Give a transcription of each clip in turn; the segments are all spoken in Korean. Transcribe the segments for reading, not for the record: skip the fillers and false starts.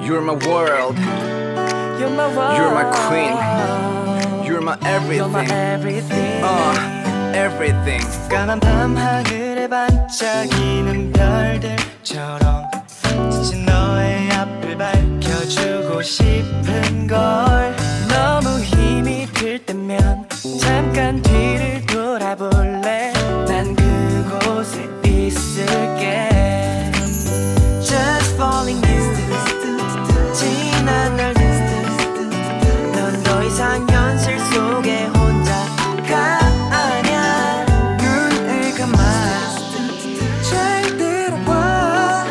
You're my world. You're my world. You're my queen. You're my everything. You're my everything. Everything. 까만 밤 하늘에 반짝이는 별들처럼 지친 너의 앞을 밝혀주고 싶은 걸. 너무 힘이 들 때면 잠깐 뒤를 돌아볼래. 난 그곳에 있을게. Just falling distance. 지난 날 distance. 넌 더 이상 현실 속에 혼자가 아냐. 눈을 감아 잘 들어봐.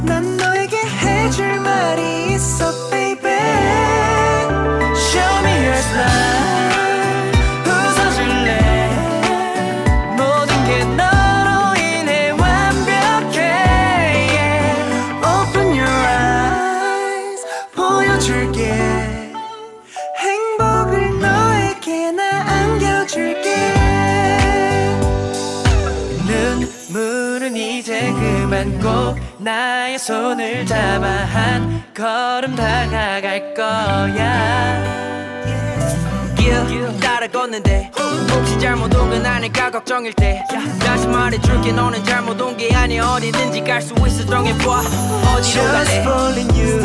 난 너에게 해줄 말이 있어 baby. Show me your smile. 웃어줄래. 모든 게 너로 인해 완벽해. Open your eyes. 보여줄게. 행복을 너에게 나 안겨줄게. 눈물은 이제 그만 꼭 나의 손을 잡아 한 걸음 다가갈 거야. 길 따라 걷는데 혹시 잘못 온 건 아닐까 걱정일 때 다시 말해줄게. 너는 잘못 온 게 아니야. 어디든지 갈 수 있어. 정해봐 어디로 갈래. Just falling you.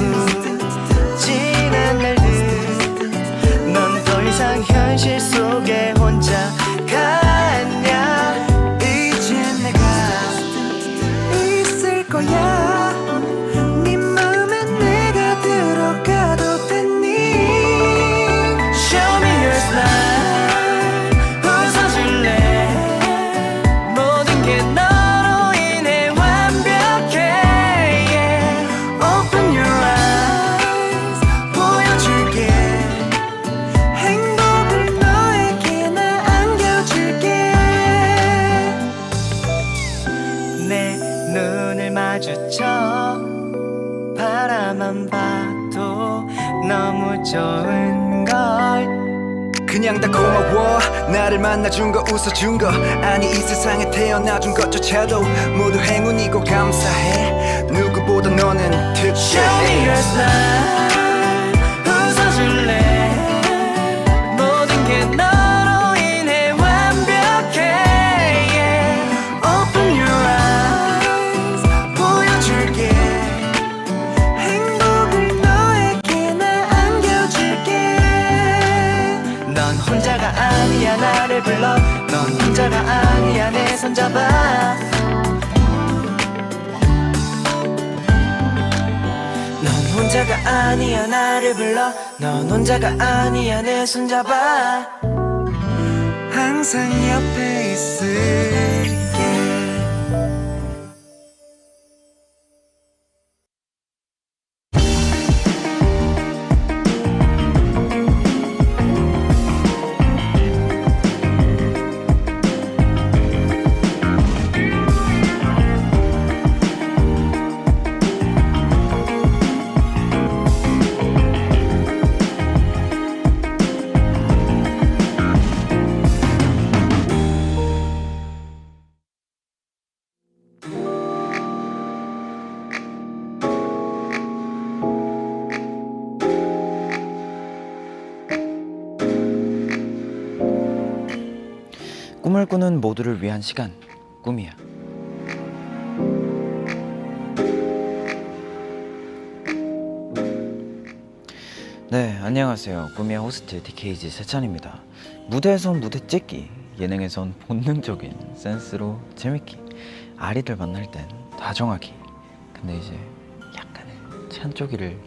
지난 날들 넌 더 이상 현실 속에 혼자가 아냐. 이제 내가 있을 거야. 네 마음에 내가 들어가도 되니. Show me your smile. 웃어줄래. 모든 게 너로 인해 완벽해. Open your eyes. 보여줄게. 행복을 너에게 나 안겨줄게. 내 눈을 마주쳐 바라만 봐도 너무 좋은 걸. 그냥 다 고마워. 나를 만나준 거 웃어준 거 아니 이 세상에 태어나준 것조차도 모두 행운이고 감사해. 누구보다 너는 Show me your 특별해. smile. 웃어줄래. 모든 게 너로 인해 완벽해. Open your eyes. 보여줄게. 행복을 너에게 나 안겨줄게. 넌 혼자가 아니야. 나를 불러. 넌 혼자가 아니야. 내 손 잡아. 넌 혼자가 아니야. 나를 불러. 넌 혼자가 아니야. 내 손 잡아. 항상 옆에 있을게. 꿈을 꾸는 모두를 위한 시간, 꿈이야. 네, 안녕하세요. 꿈이야 호스트 DKG 세찬입니다. 무대에선 무대 찍기, 예능에선 본능적인 센스로 재밌기, 아리를 만날 땐 다정하기. 근데 이제 약간의 찬조기를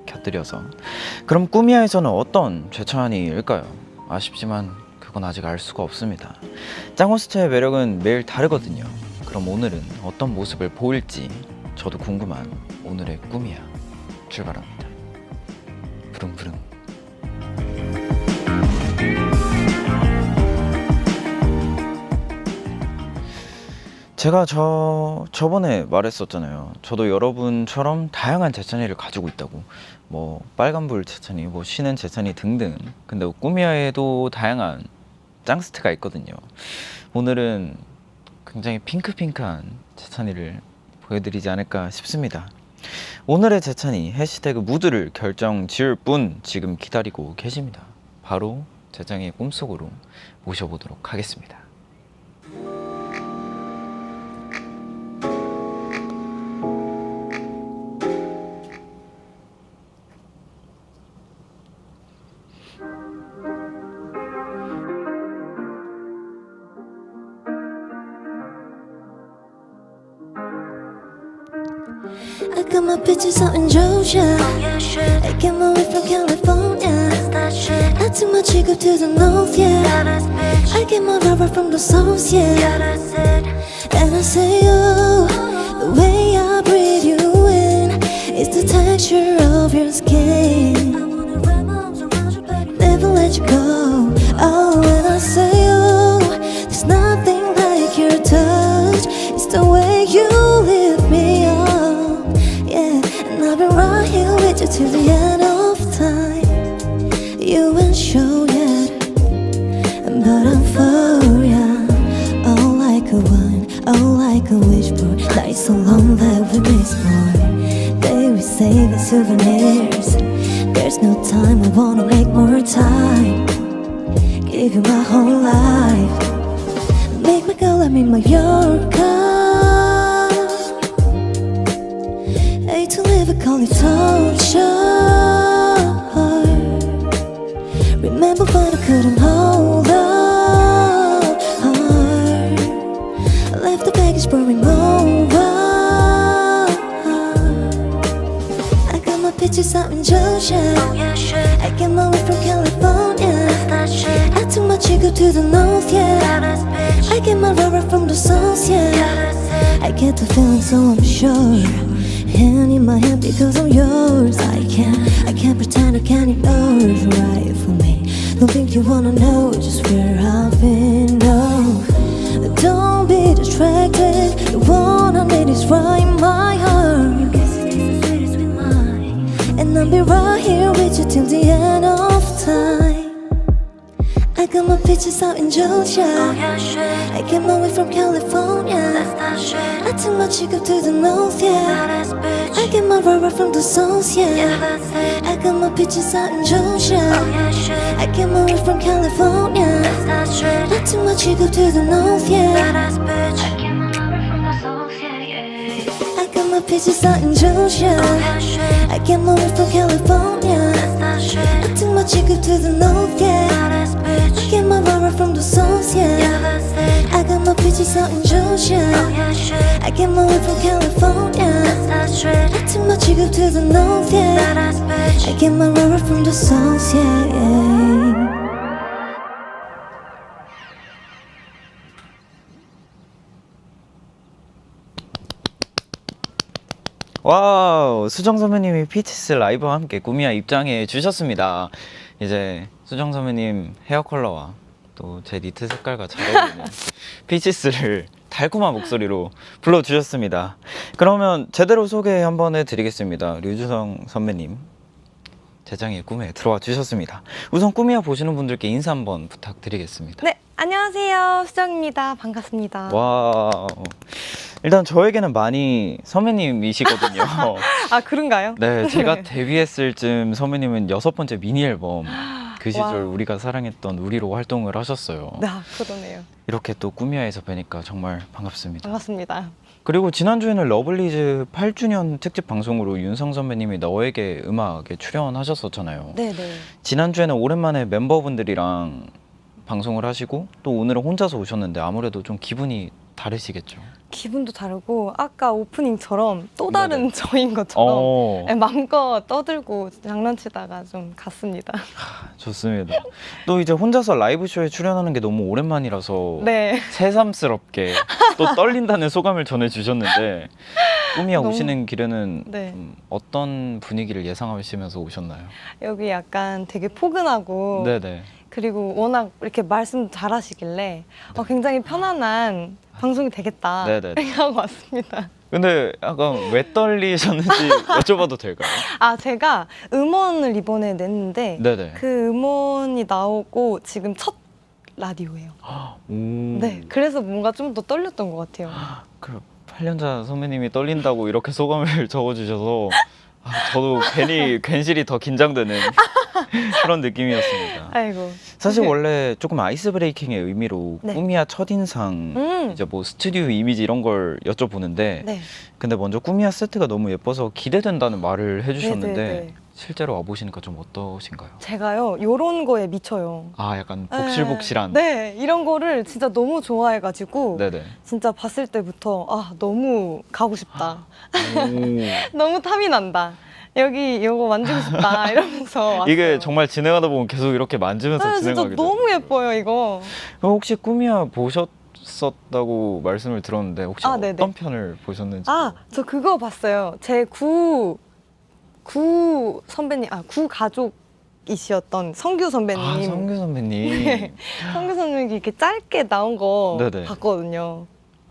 곁들여서 그럼 꿈이야에서는 어떤 최찬이일까요? 아쉽지만 그건 아직 알 수가 없습니다. 짱호스트의 매력은 매일 다르거든요. 그럼 오늘은 어떤 모습을 보일지 저도 궁금한 오늘의 꿈이야 출발합니다. 부릉부릉. 제가 저번에 말했었잖아요. 저도 여러분처럼 다양한 재찬이를 가지고 있다고. 뭐 빨간불 재찬이, 뭐 쉬는 재찬이 등등. 근데 꿈이야에도 다양한 짱스트가 있거든요. 오늘은 굉장히 핑크핑크한 재찬이를 보여드리지 않을까 싶습니다. 오늘의 재찬이 해시태그 무드를 결정 지을 분 지금 기다리고 계십니다. 바로 재정의 꿈속으로 모셔보도록 하겠습니다. I got my pictures out in Georgia. I came away from California. Not too much ego to the north, yeah. I get my rubber from the south, yeah. And I say, oh, the way I breathe you in is the texture of your skin. Never let you go. Oh, and I say, oh, there's nothing like your touch. It's the way you lift me up, yeah. And I've been right here with you till the end of time. You ain't sure yet, but I'm for ya. Oh, like a wine, oh, like a wish for nights so long that we miss more. They we save as souvenirs. There's no time, I wanna make more time. Give you my whole life. Make my girl, I'm in Mallorca. Hate to live, I call it torture. Remember when I couldn't hold up. I left the baggage burning over. I got my pictures out in Georgia. I came away from California. I took my chico to the north, yeah. I get my rubber from the south, yeah. I get the feeling, so I'm sure. Hand in my hand because I'm yours. I can't pretend I can't ignore it's right for me. Don't think you wanna know just where I've been, no. Don't be distracted. The one I need is right in my heart. Your kiss is the sweetest with mine. And I'll be right here with you till the end of time. I got my pictures out in Georgia. I came away from California. I took my chick up to the north, yeah. I get my rubber from the south, yeah. I got my pictures out in Georgia. I came away from California. I took my chick up to the north, yeah. I got my pictures out in Georgia. I came away from California. I took my chick up to the north, yeah. I get my rubber from the south, yeah. I got my pictures out in Georgia. I came away from California. I took my chick up to the north, yeah. I get my rubber from the south, yeah. 와우, 수정 선배님이 피치스 라이브와 함께 꾸미야 입장해 주셨습니다. 이제 수정 선배님 헤어 컬러와 또 제 니트 색깔과 잘 어울리는 피치스를 달콤한 목소리로 불러주셨습니다. 그러면 제대로 소개 한번 해드리겠습니다. 류주성 선배님, 재정의 꿈에 들어와 주셨습니다. 우선 꾸미야 보시는 분들께 인사 한번 부탁드리겠습니다. 네, 안녕하세요. 수정입니다. 반갑습니다. 와, 일단 저에게는 많이 선배님이시거든요. 아, 그런가요? 네, 제가 데뷔했을 쯤 선배님은 6번째 미니 앨범 그 시절 와. 우리가 사랑했던 우리로 활동을 하셨어요. 네, 그러네요. 이렇게 또 꾸미야에서 뵈니까 정말 반갑습니다. 반갑습니다. 그리고 지난주에는 러블리즈 8주년 특집 방송으로 윤성 선배님이 너에게 음악에 출연하셨었잖아요. 네네. 지난주에는 오랜만에 멤버분들이랑 방송을 하시고 또 오늘은 혼자서 오셨는데 아무래도 좀 기분이 다르시겠죠? 기분도 다르고 아까 오프닝처럼 또 다른 네네. 저인 것처럼 어, 네, 마음껏 떠들고 장난치다가 좀 갔습니다. 좋습니다. 또 이제 혼자서 라이브 쇼에 출연하는 게 너무 오랜만이라서 네. 새삼스럽게 또 떨린다는 소감을 전해주셨는데 꾸미야 너무- 오시는 길에는 네. 어떤 분위기를 예상하시면서 오셨나요? 여기 약간 되게 포근하고 네네. 그리고 워낙 이렇게 말씀 잘하시길래 굉장히 편안한 방송이 되겠다 네네. 생각하고 왔습니다. 근데 약간 왜 떨리셨는지 여쭤봐도 될까요? 아, 제가 음원을 이번에 냈는데 네네. 그 음원이 나오고 지금 첫 라디오예요. 오. 네, 그래서 뭔가 좀 더 떨렸던 것 같아요. 그 8년차 선배님이 떨린다고 이렇게 소감을 적어주셔서 저도 괜시리 더 긴장되는 그런 느낌이었습니다. 아이고. 사실 원래 조금 아이스 브레이킹의 의미로 네. 꾸미야 첫인상, 이제 뭐 스튜디오 이미지 이런 걸 여쭤보는데 네. 근데 먼저 꾸미야 세트가 너무 예뻐서 기대된다는 말을 해주셨는데 네네네. 실제로 와보시니까 좀 어떠신가요? 제가요 요런 거에 미쳐요. 아 약간 복실복실한. 네, 이런 거를 진짜 너무 좋아해가지고 네네. 진짜 봤을 때부터 아 너무 가고 싶다. 오. 너무 탐이 난다. 여기 이거 만지고 싶다 이러면서 왔어요. 이게 정말 진행하다 보면 계속 이렇게 만지면서 아, 진짜 진행하게 돼요. 너무 예뻐요 이거. 그럼 혹시 꾸미야 보셨었다고 말씀을 들었는데 혹시 아, 네네. 어떤 편을 보셨는지? 아, 저 그거 봤어요. 제 구 선배님, 구 가족이셨던 성규 선배님. 아, 성규 선배님. 네. 성규 선배님이 이렇게 짧게 나온 거 네네. 봤거든요.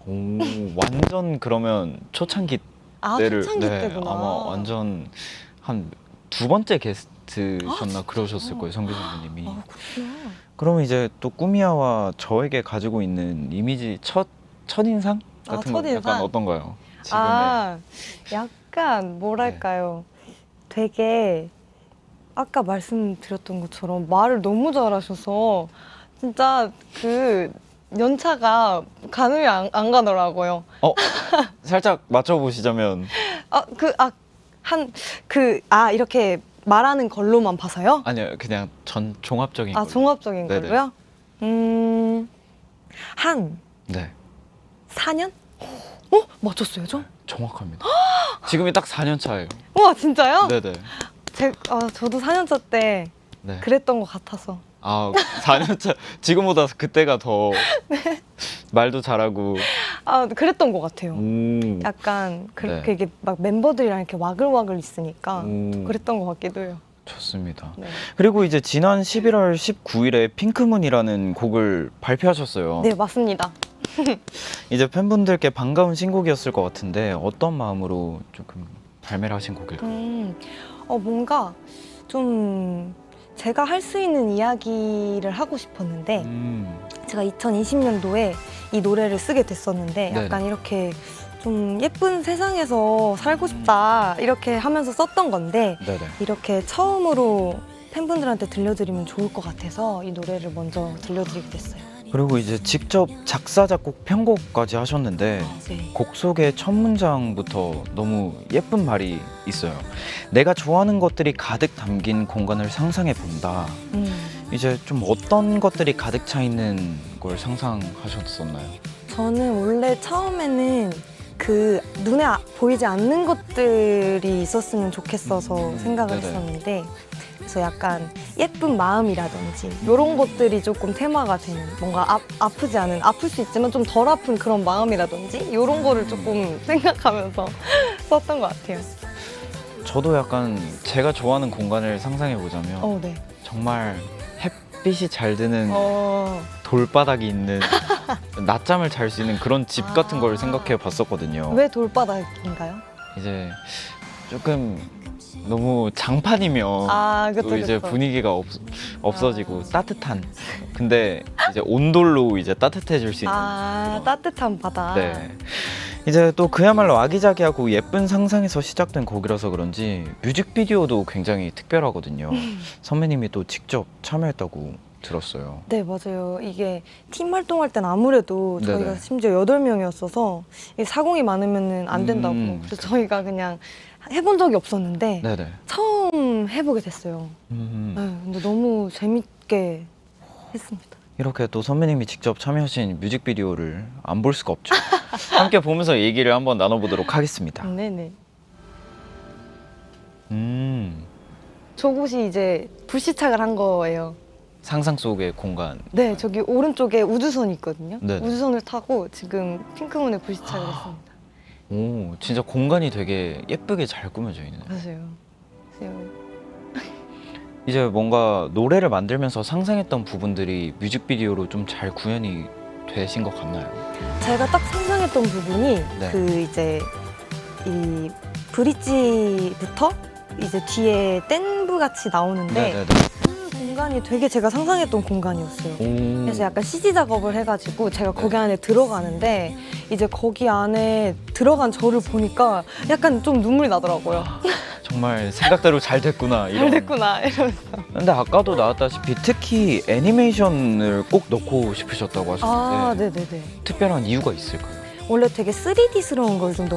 오, 완전 그러면 초창기 아, 때를 초창기 때구나. 아마 완전 한 두 번째 게스트셨나 그러셨을 거예요, 성규 선배님이. 아, 그렇구나. 그러면 이제 또 꾸미야와 저에게 가지고 있는 이미지 첫인상 아, 같은 거 첫인상? 약간 어떤가요? 지금의 아, 약간 뭐랄까요. 되게 아까 말씀드렸던 것처럼 말을 너무 잘하셔서 진짜 그 연차가 가늠이 안 가더라고요. 살짝 맞춰보시자면 이렇게 말하는 걸로만 봐서요? 아니요 그냥 전 종합적인 아, 걸로. 종합적인 네네. 걸로요? 한 네 4년? 맞췄어요, 저? 정확합니다. 지금이 딱 4년 차예요. 우와, 진짜요? 네네. 저도 4년 차 때 네. 그랬던 것 같아서. 아 4년 차 지금보다 그때가 더 말도 잘하고. 그랬던 것 같아요. 약간 네. 그렇게 이게 막 멤버들이랑 이렇게 와글와글 있으니까 그랬던 것 같기도 해요. 좋습니다. 네. 그리고 이제 지난 11월 19일에 핑크문이라는 곡을 발표하셨어요. 네, 맞습니다. 이제 팬분들께 반가운 신곡이었을 것 같은데 어떤 마음으로 조금 발매를 하신 곡일까요? 뭔가 좀 제가 할 수 있는 이야기를 하고 싶었는데 제가 2020년도에 이 노래를 쓰게 됐었는데 약간 이렇게 좀 예쁜 세상에서 살고 싶다 이렇게 하면서 썼던 건데 네네. 이렇게 처음으로 팬분들한테 들려드리면 좋을 것 같아서 이 노래를 먼저 들려드리게 됐어요. 그리고 이제 직접 작사, 작곡, 편곡까지 하셨는데 네. 곡 속의 첫 문장부터 너무 예쁜 말이 있어요. 내가 좋아하는 것들이 가득 담긴 공간을 상상해 본다. 이제 좀 어떤 것들이 가득 차 있는 걸 상상하셨었나요? 저는 원래 처음에는 그 눈에 보이지 않는 것들이 있었으면 좋겠어서 생각을 네네. 했었는데 그래서 약간 예쁜 마음이라든지 이런 것들이 조금 테마가 되는 뭔가 아프지 않은 아플 수 있지만 좀 덜 아픈 그런 마음이라든지 이런 거를 조금 생각하면서 썼던 것 같아요. 저도 약간 제가 좋아하는 공간을 상상해 보자면 네. 정말 햇빛이 잘 드는 어, 돌바닥이 있는 낮잠을 잘 수 있는 그런 집 같은 걸 생각해 봤었거든요. 왜 돌바닥인가요? 이제 조금 너무 장판이면 그쵸, 또 이제 그쵸. 분위기가 없어지고 따뜻한. 근데 이제 온돌로 이제 따뜻해질 수 있는. 따뜻한 바다. 네. 이제 또 그야말로 아기자기하고 예쁜 상상에서 시작된 곡이라서 그런지 뮤직비디오도 굉장히 특별하거든요. 선배님이 또 직접 참여했다고 들었어요. 네, 맞아요. 이게 팀 활동할 땐 아무래도 저희가 네네. 심지어 8명이었어서 사공이 많으면 안 된다고. 그래서 저희가 그냥 해본 적이 없었는데 네네. 처음 해보게 됐어요. 네, 근데 너무 재밌게 했습니다. 이렇게 또 선배님이 직접 참여하신 뮤직비디오를 안 볼 수가 없죠. 함께 보면서 얘기를 한번 나눠보도록 하겠습니다. 네네. 음, 저곳이 이제 불시착을 한 거예요. 상상 속의 공간. 네, 저기 오른쪽에 우주선이 있거든요. 네네. 우주선을 타고 지금 핑크문에 불시착을 했습니다. 오, 진짜 공간이 되게 예쁘게 잘 꾸며져 있네요. 맞아요. 그래서 이제 뭔가 노래를 만들면서 상상했던 부분들이 뮤직비디오로 좀 잘 구현이 되신 것 같나요? 제가 딱 상상했던 부분이 네. 그 이제 이 브릿지부터 이제 뒤에 댄브 같이 나오는데 네네네. 그 공간이 되게 제가 상상했던 공간이었어요. 오. 그래서 약간 CG 작업을 해가지고 제가 거기 안에 들어가는데 이제 거기 안에 들어간 저를 보니까 약간 좀 눈물이 나더라고요. 정말 생각대로 잘 됐구나. 잘 이런. 됐구나 이러면서. 근데 아까도 나왔다시피 특히 애니메이션을 꼭 넣고 싶으셨다고 하셨는데 네네네. 특별한 이유가 있을까요? 원래 되게 3D스러운 걸 좀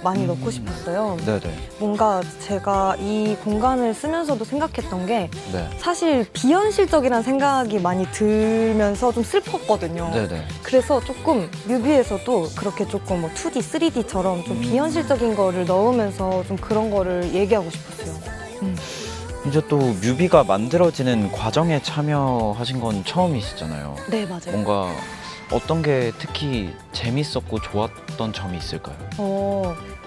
많이 넣고 싶었어요. 네네. 뭔가 제가 이 공간을 쓰면서도 생각했던 게 네. 사실 비현실적이라는 생각이 많이 들면서 좀 슬펐거든요. 네네. 그래서 조금 뮤비에서도 그렇게 조금 뭐 2D, 3D처럼 좀 비현실적인 거를 넣으면서 좀 그런 거를 얘기하고 싶었어요. 이제 또 뮤비가 만들어지는 과정에 참여하신 건 처음이시잖아요. 네, 맞아요. 뭔가 어떤 게 특히 재밌었고 좋았던 점이 있을까요?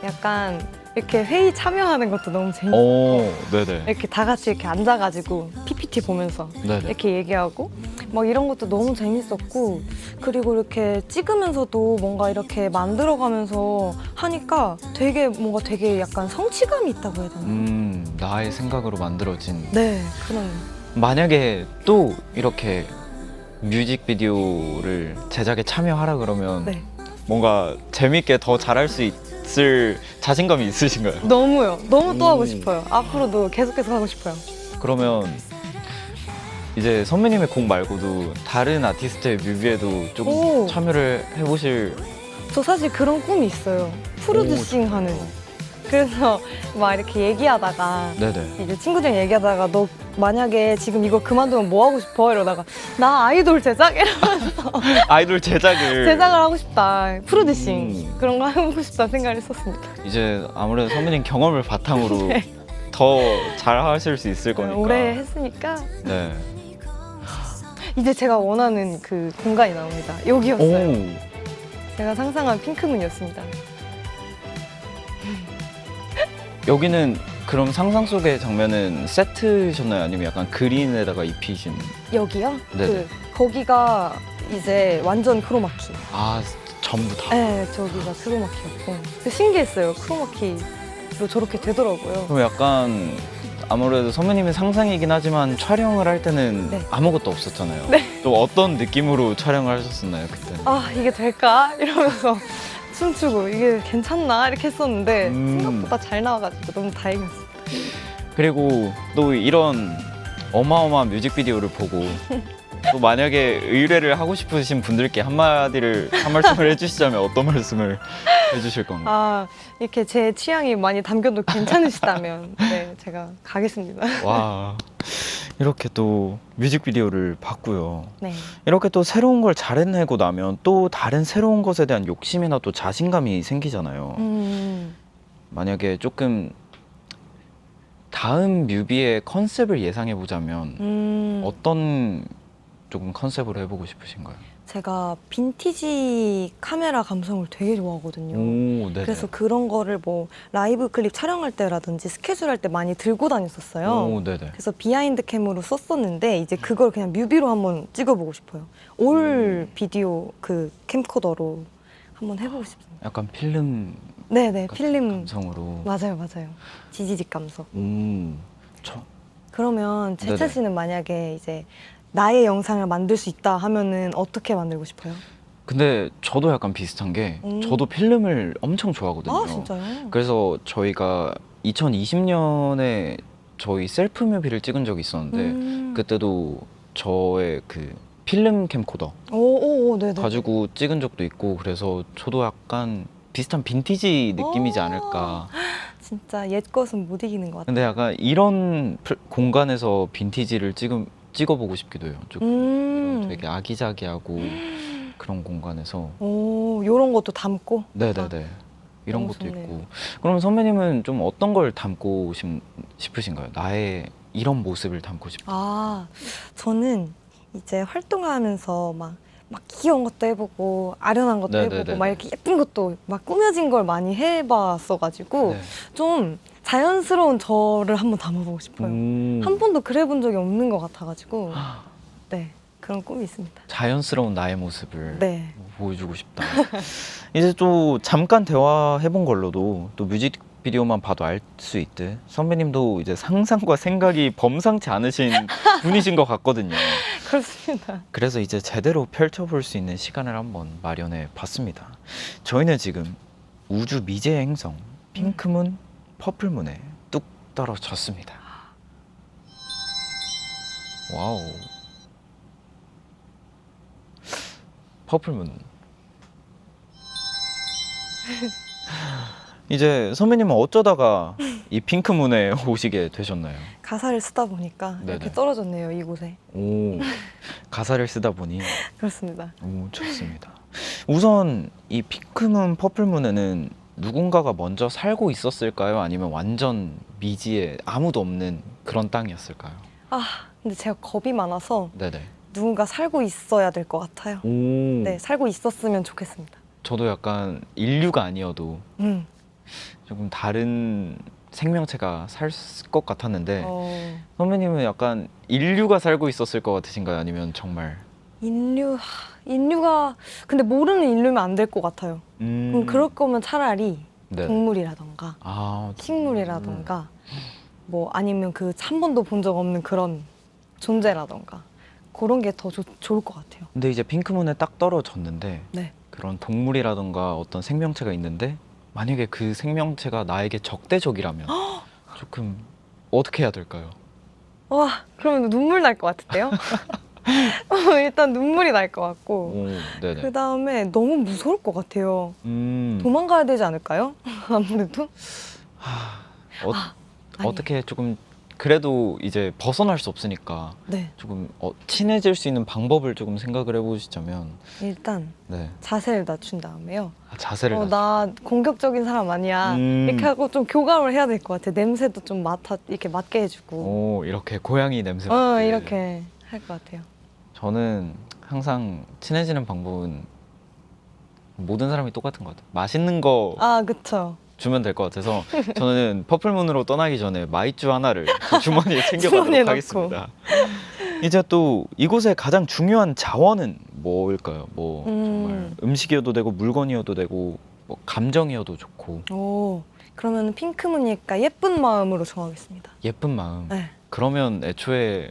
약간 이렇게 회의 참여하는 것도 너무 재밌고 오, 네네. 이렇게 다 같이 이렇게 앉아가지고 PPT 보면서 네네. 이렇게 얘기하고 막 이런 것도 너무 재밌었고 그리고 이렇게 찍으면서도 뭔가 이렇게 만들어가면서 하니까 되게 뭔가 되게 약간 성취감이 있다고 해야 되나? 나의 생각으로 만들어진. 네, 그런. 만약에 또 이렇게 뮤직비디오를 제작에 참여하라 그러면 네. 뭔가 재밌게 더 잘할 수 있을 자신감이 있으신가요? 너무요. 너무 또 하고 싶어요. 앞으로도 계속해서 하고 싶어요. 그러면 이제 선배님의 곡 말고도 다른 아티스트의 뮤비에도 조금 오. 참여를 해보실. 저 사실 그런 꿈이 있어요. 프로듀싱 하는. 그래서 막 이렇게 얘기하다가 네네. 이제 친구들이랑 얘기하다가 너 만약에 지금 이거 그만두면 뭐 하고 싶어? 이러다가 나 아이돌 제작? 이러면서 아이돌 제작을. 제작을 하고 싶다. 프로듀싱 그런 거 하고 싶다 생각을 했었습니다. 이제 아무래도 선배님 경험을 바탕으로 네. 더 잘하실 수 있을 거니까. 오래 했으니까 네. 이제 제가 원하는 그 공간이 나옵니다. 여기였어요. 오. 제가 상상한 핑크문이었습니다. 여기는 그럼 상상 속의 장면은 세트셨나요? 아니면 약간 그린에다가 입히신? 여기요? 네네. 거기가 이제 완전 크로마키. 아, 전부 다. 네, 저기가 크로마키였고 신기했어요. 크로마키로 저렇게 되더라고요. 그럼 약간 아무래도 선배님의 상상이긴 하지만 촬영을 할 때는 네. 아무것도 없었잖아요. 네. 또 어떤 느낌으로 촬영을 하셨었나요, 그때는? 아, 이게 될까? 이러면서 춤추고 이게 괜찮나? 이렇게 했었는데 생각보다 잘 나와가지고 너무 다행이었어요. 그리고 또 이런 어마어마한 뮤직비디오를 보고 또 만약에 의뢰를 하고 싶으신 분들께 한 말씀을 해주시자면 어떤 말씀을 해주실 건가요? 아, 이렇게 제 취향이 많이 담겨도 괜찮으시다면 네, 제가 가겠습니다. 와, 이렇게 또 뮤직비디오를 봤고요. 네. 이렇게 또 새로운 걸 잘해내고 나면 또 다른 새로운 것에 대한 욕심이나 또 자신감이 생기잖아요. 만약에 조금 다음 뮤비의 컨셉을 예상해 보자면 어떤 조금 컨셉으로 해보고 싶으신가요? 제가 빈티지 카메라 감성을 되게 좋아하거든요. 오, 네네. 그래서 그런 거를 뭐 라이브 클립 촬영할 때라든지 스케줄 할 때 많이 들고 다녔었어요. 오, 네네. 그래서 비하인드 캠으로 썼었는데 이제 그걸 그냥 뮤비로 한번 찍어보고 싶어요. 올 비디오 그 캠코더로 한번 해보고 싶습니다. 약간 필름 네네, 같은 필름. 감성으로. 맞아요, 맞아요. 지지직 감성. 저 그러면 네네. 제차 씨는 만약에 이제 나의 영상을 만들 수 있다 하면은 어떻게 만들고 싶어요? 근데 저도 약간 비슷한 게 저도 필름을 엄청 좋아하거든요. 아, 진짜요? 그래서 저희가 2020년에 저희 셀프 뮤비를 찍은 적이 있었는데 그때도 저의 그 필름 캠코더 오, 네네. 가지고 찍은 적도 있고 그래서 저도 약간 비슷한 빈티지 느낌이지 않을까. 진짜 옛 것은 못 이기는 것 같아요. 근데 약간 이런 공간에서 빈티지를 찍어보고 싶기도 해요. 좀 되게 아기자기하고 그런 공간에서. 오, 요런 것도 담고? 네네네. 이런 너무 것도 좋네요. 있고. 그럼 선배님은 좀 어떤 걸 담고 싶으신가요? 나의 이런 모습을 담고 싶어요. 아, 저는 이제 활동하면서 막 귀여운 것도 해보고 아련한 것도 네네네네. 해보고 막 이렇게 예쁜 것도 막 꾸며진 걸 많이 해봤어가지고 네. 좀 자연스러운 저를 한번 담아보고 싶어요. 한 번도 그래본 적이 없는 것 같아가지고 네, 그런 꿈이 있습니다. 자연스러운 나의 모습을 네. 보여주고 싶다. 이제 또 잠깐 대화해본 걸로도 또 뮤직비디오만 봐도 알 수 있듯 선배님도 이제 상상과 생각이 범상치 않으신 분이신 것 같거든요. 그렇습니다. 그래서 이제 제대로 펼쳐볼 수 있는 시간을 한번 마련해 봤습니다. 저희는 지금 우주 미지의 행성 핑크문, 퍼플문에 뚝 떨어졌습니다. 와우. 퍼플문. 이제 선배님은 어쩌다가 이 핑크문에 오시게 되셨나요? 가사를 쓰다 보니까 이렇게 네네. 떨어졌네요, 이곳에. 오, 가사를 쓰다 보니 그렇습니다. 오, 좋습니다. 우선 이 핑크문, 퍼플문에는 누군가가 먼저 살고 있었을까요? 아니면 완전 미지에 아무도 없는 그런 땅이었을까요? 아, 근데 제가 겁이 많아서 네네. 누군가 살고 있어야 될 것 같아요. 오, 네, 살고 있었으면 좋겠습니다. 저도 약간 인류가 아니어도 음. 조금 다른 생명체가 살 것 같았는데 어, 선배님은 약간 인류가 살고 있었을 것 같으신가요? 아니면 정말 인류가 근데 모르는 인류면 안 될 것 같아요. 그럼 그럴 거면 차라리 네. 동물이라던가 아, 식물이라던가 뭐 아니면 그 한 번도 본 적 없는 그런 존재라던가 그런 게 더 좋을 것 같아요. 근데 이제 핑크문에 딱 떨어졌는데 네. 그런 동물이라던가 어떤 생명체가 있는데 만약에 그 생명체가 나에게 적대적이라면 조금 어떻게 해야 될까요? 와, 그러면 눈물 날 것 같은데요? 일단 눈물이 날 것 같고 오, 네네. 그 다음에 너무 무서울 것 같아요. 음, 도망가야 되지 않을까요? 아무래도 어, 아니. 어떻게 조금 그래도 이제 벗어날 수 없으니까 네, 조금 친해질 수 있는 방법을 조금 생각을 해보시자면 일단 네. 자세를 낮춘 다음에요. 자세를 낮추- 나 공격적인 사람 아니야. 이렇게 하고 좀 교감을 해야 될 것 같아요. 냄새도 좀 이렇게 맡게 해주고. 오, 이렇게 고양이 냄새 맡게. 이렇게 할 것 같아요. 저는 항상 친해지는 방법은 모든 사람이 똑같은 것 같아요. 맛있는 거 아, 그쵸. 주면 될 것 같아서 저는 퍼플문으로 떠나기 전에 마이쮸 하나를 주머니에 주머니에 챙겨가도록 넣고. 하겠습니다. 이제 또 이곳의 가장 중요한 자원은 뭘까요? 뭐 정말 음식이어도 되고 물건이어도 되고 뭐 감정이어도 좋고 오, 그러면 핑크무늬니까 예쁜 마음으로 정하겠습니다. 예쁜 마음. 네, 그러면 애초에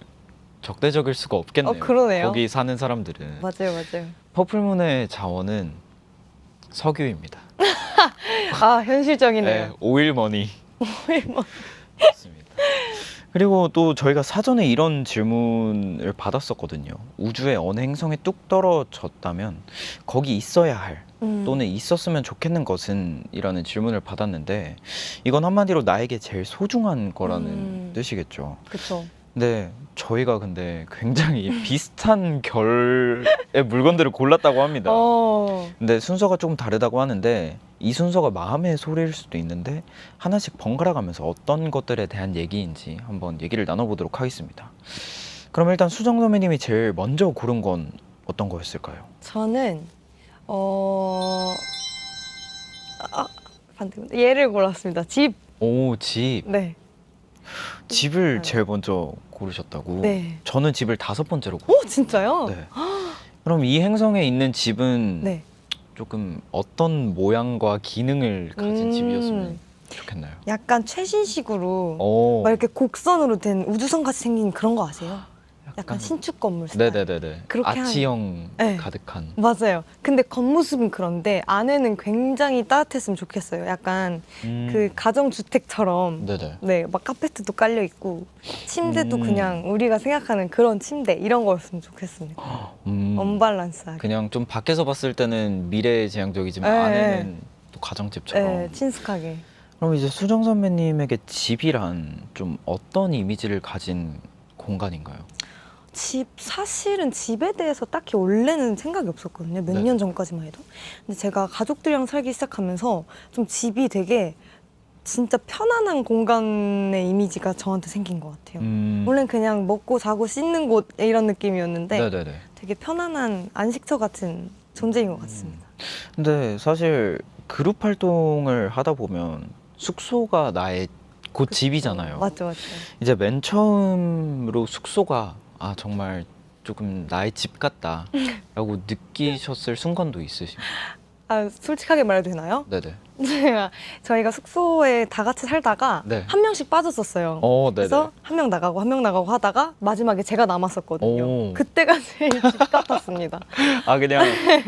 적대적일 수가 없겠네요. 그러네요. 거기 사는 사람들은. 맞아요. 퍼플문의 자원은 석유입니다. 아, 현실적이네요. 네, 오일머니. 좋습니다. 그리고 또 저희가 사전에 이런 질문을 받았었거든요. 우주의 어느 행성에 뚝 떨어졌다면 거기 있어야 할 또는 있었으면 좋겠는 것은? 이라는 질문을 받았는데 이건 한마디로 나에게 제일 소중한 거라는 뜻이겠죠. 그쵸. 근데 저희가 근데 굉장히 비슷한 결의 물건들을 골랐다고 합니다. 근데 순서가 조금 다르다고 하는데 이 순서가 마음의 소리일 수도 있는데 하나씩 번갈아 가면서 어떤 것들에 대한 얘기인지 한번 얘기를 나눠보도록 하겠습니다. 그럼 일단 수정 선배님이 제일 먼저 고른 건 어떤 거였을까요? 저는 반대 얘를 골랐습니다. 집. 오, 집. 네. 집을 제일 먼저 고르셨다고? 네. 저는 집을 5번째로 고르 오, 진짜요? 네. 그럼 이 행성에 있는 집은 네. 조금 어떤 모양과 기능을 가진 음. 집이었으면 좋겠나요? 약간 최신식으로 오, 막 이렇게 곡선으로 된 우주선 같이 생긴 그런 거 아세요? 약간 신축 건물 스타일. 네네네네. 그렇게 아치형 네. 가득한. 맞아요. 근데 겉모습은 그런데 안에는 굉장히 따뜻했으면 좋겠어요. 약간 그 가정주택처럼 네네. 네, 막 카페트도 깔려 있고 침대도 음. 그냥 우리가 생각하는 그런 침대 이런 거였으면 좋겠습니다. 언밸런스하게. 그냥 좀 밖에서 봤을 때는 미래지향적이지만 네. 안에는 또 가정집처럼. 네, 친숙하게. 그럼 이제 수정 선배님에게 집이란 좀 어떤 이미지를 가진 공간인가요? 사실은 집에 대해서 딱히 원래는 생각이 없었거든요. 몇 네. 년 전까지만 해도. 근데 제가 가족들이랑 살기 시작하면서 좀 집이 되게 진짜 편안한 공간의 이미지가 저한테 생긴 것 같아요. 원래는 그냥 먹고 자고 씻는 곳 이런 느낌이었는데 네네네. 되게 편안한 안식처 같은 존재인 것 같습니다. 근데 사실 그룹 활동을 하다 보면 숙소가 나의 곧 집이잖아요. 맞죠. 이제 맨 처음으로 숙소가 정말 조금 나의 집 같다라고 느끼셨을 순간도 있으신가요? 아, 솔직하게 말해도 되나요? 네네. 저희가 숙소에 다 같이 살다가 네. 한 명씩 빠졌었어요. 네네. 그래서 한 명 나가고 한 명 나가고 하다가 마지막에 제가 남았었거든요. 오. 그때가 제일 집 같았습니다. 아 그냥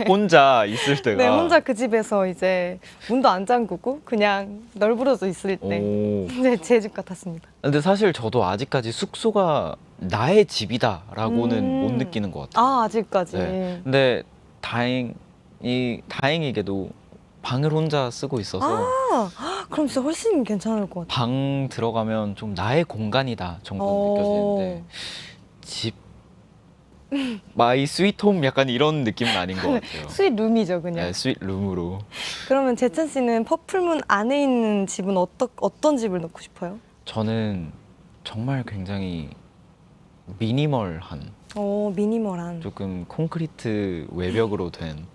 혼자 있을 때가. 네, 혼자 그 집에서 이제 문도 안 잠그고 그냥 널브러져 있을 때 오. 네, 제 집 같았습니다. 근데 사실 저도 아직까지 숙소가 나의 집이다라고는 못 느끼는 것 같아요. 아, 아직까지. 네. 근데 다행히게도 방을 혼자 쓰고 있어서 그럼 진짜 훨씬 괜찮을 것 같아요. 방 들어가면 좀 나의 공간이다 정도는 어. 느껴지는데 집 마이 스위트홈 약간 이런 느낌은 아닌 것 같아요. 스윗룸이죠, 그냥. 네, 스윗룸으로. 그러면 재찬 씨는 퍼플문 안에 있는 집은 어떤 집을 넣고 싶어요? 저는 정말 굉장히 미니멀한 미니멀한. 조금 콘크리트 외벽으로 된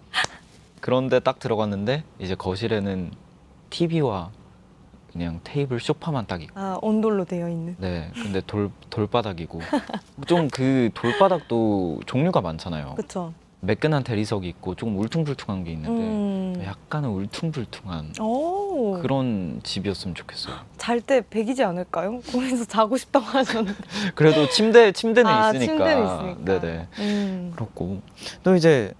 그런데 딱 들어갔는데 이제 거실에는 TV와 그냥 테이블 소파만 딱 있고 아, 온돌로 되어 있는. 네 근데 돌바닥이고 좀 그 돌바닥도 종류가 많잖아요. 그쵸. 매끈한 대리석이 있고 조금 울퉁불퉁한 게 있는데 약간은 울퉁불퉁한 오. 그런 집이었으면 좋겠어요. 잘 때 백이지 않을까요? 거기서 자고 싶다고 하셨는데. 그래도 침대는 있으니까. 침대는 있으니까. 네네. 그렇고 또 이제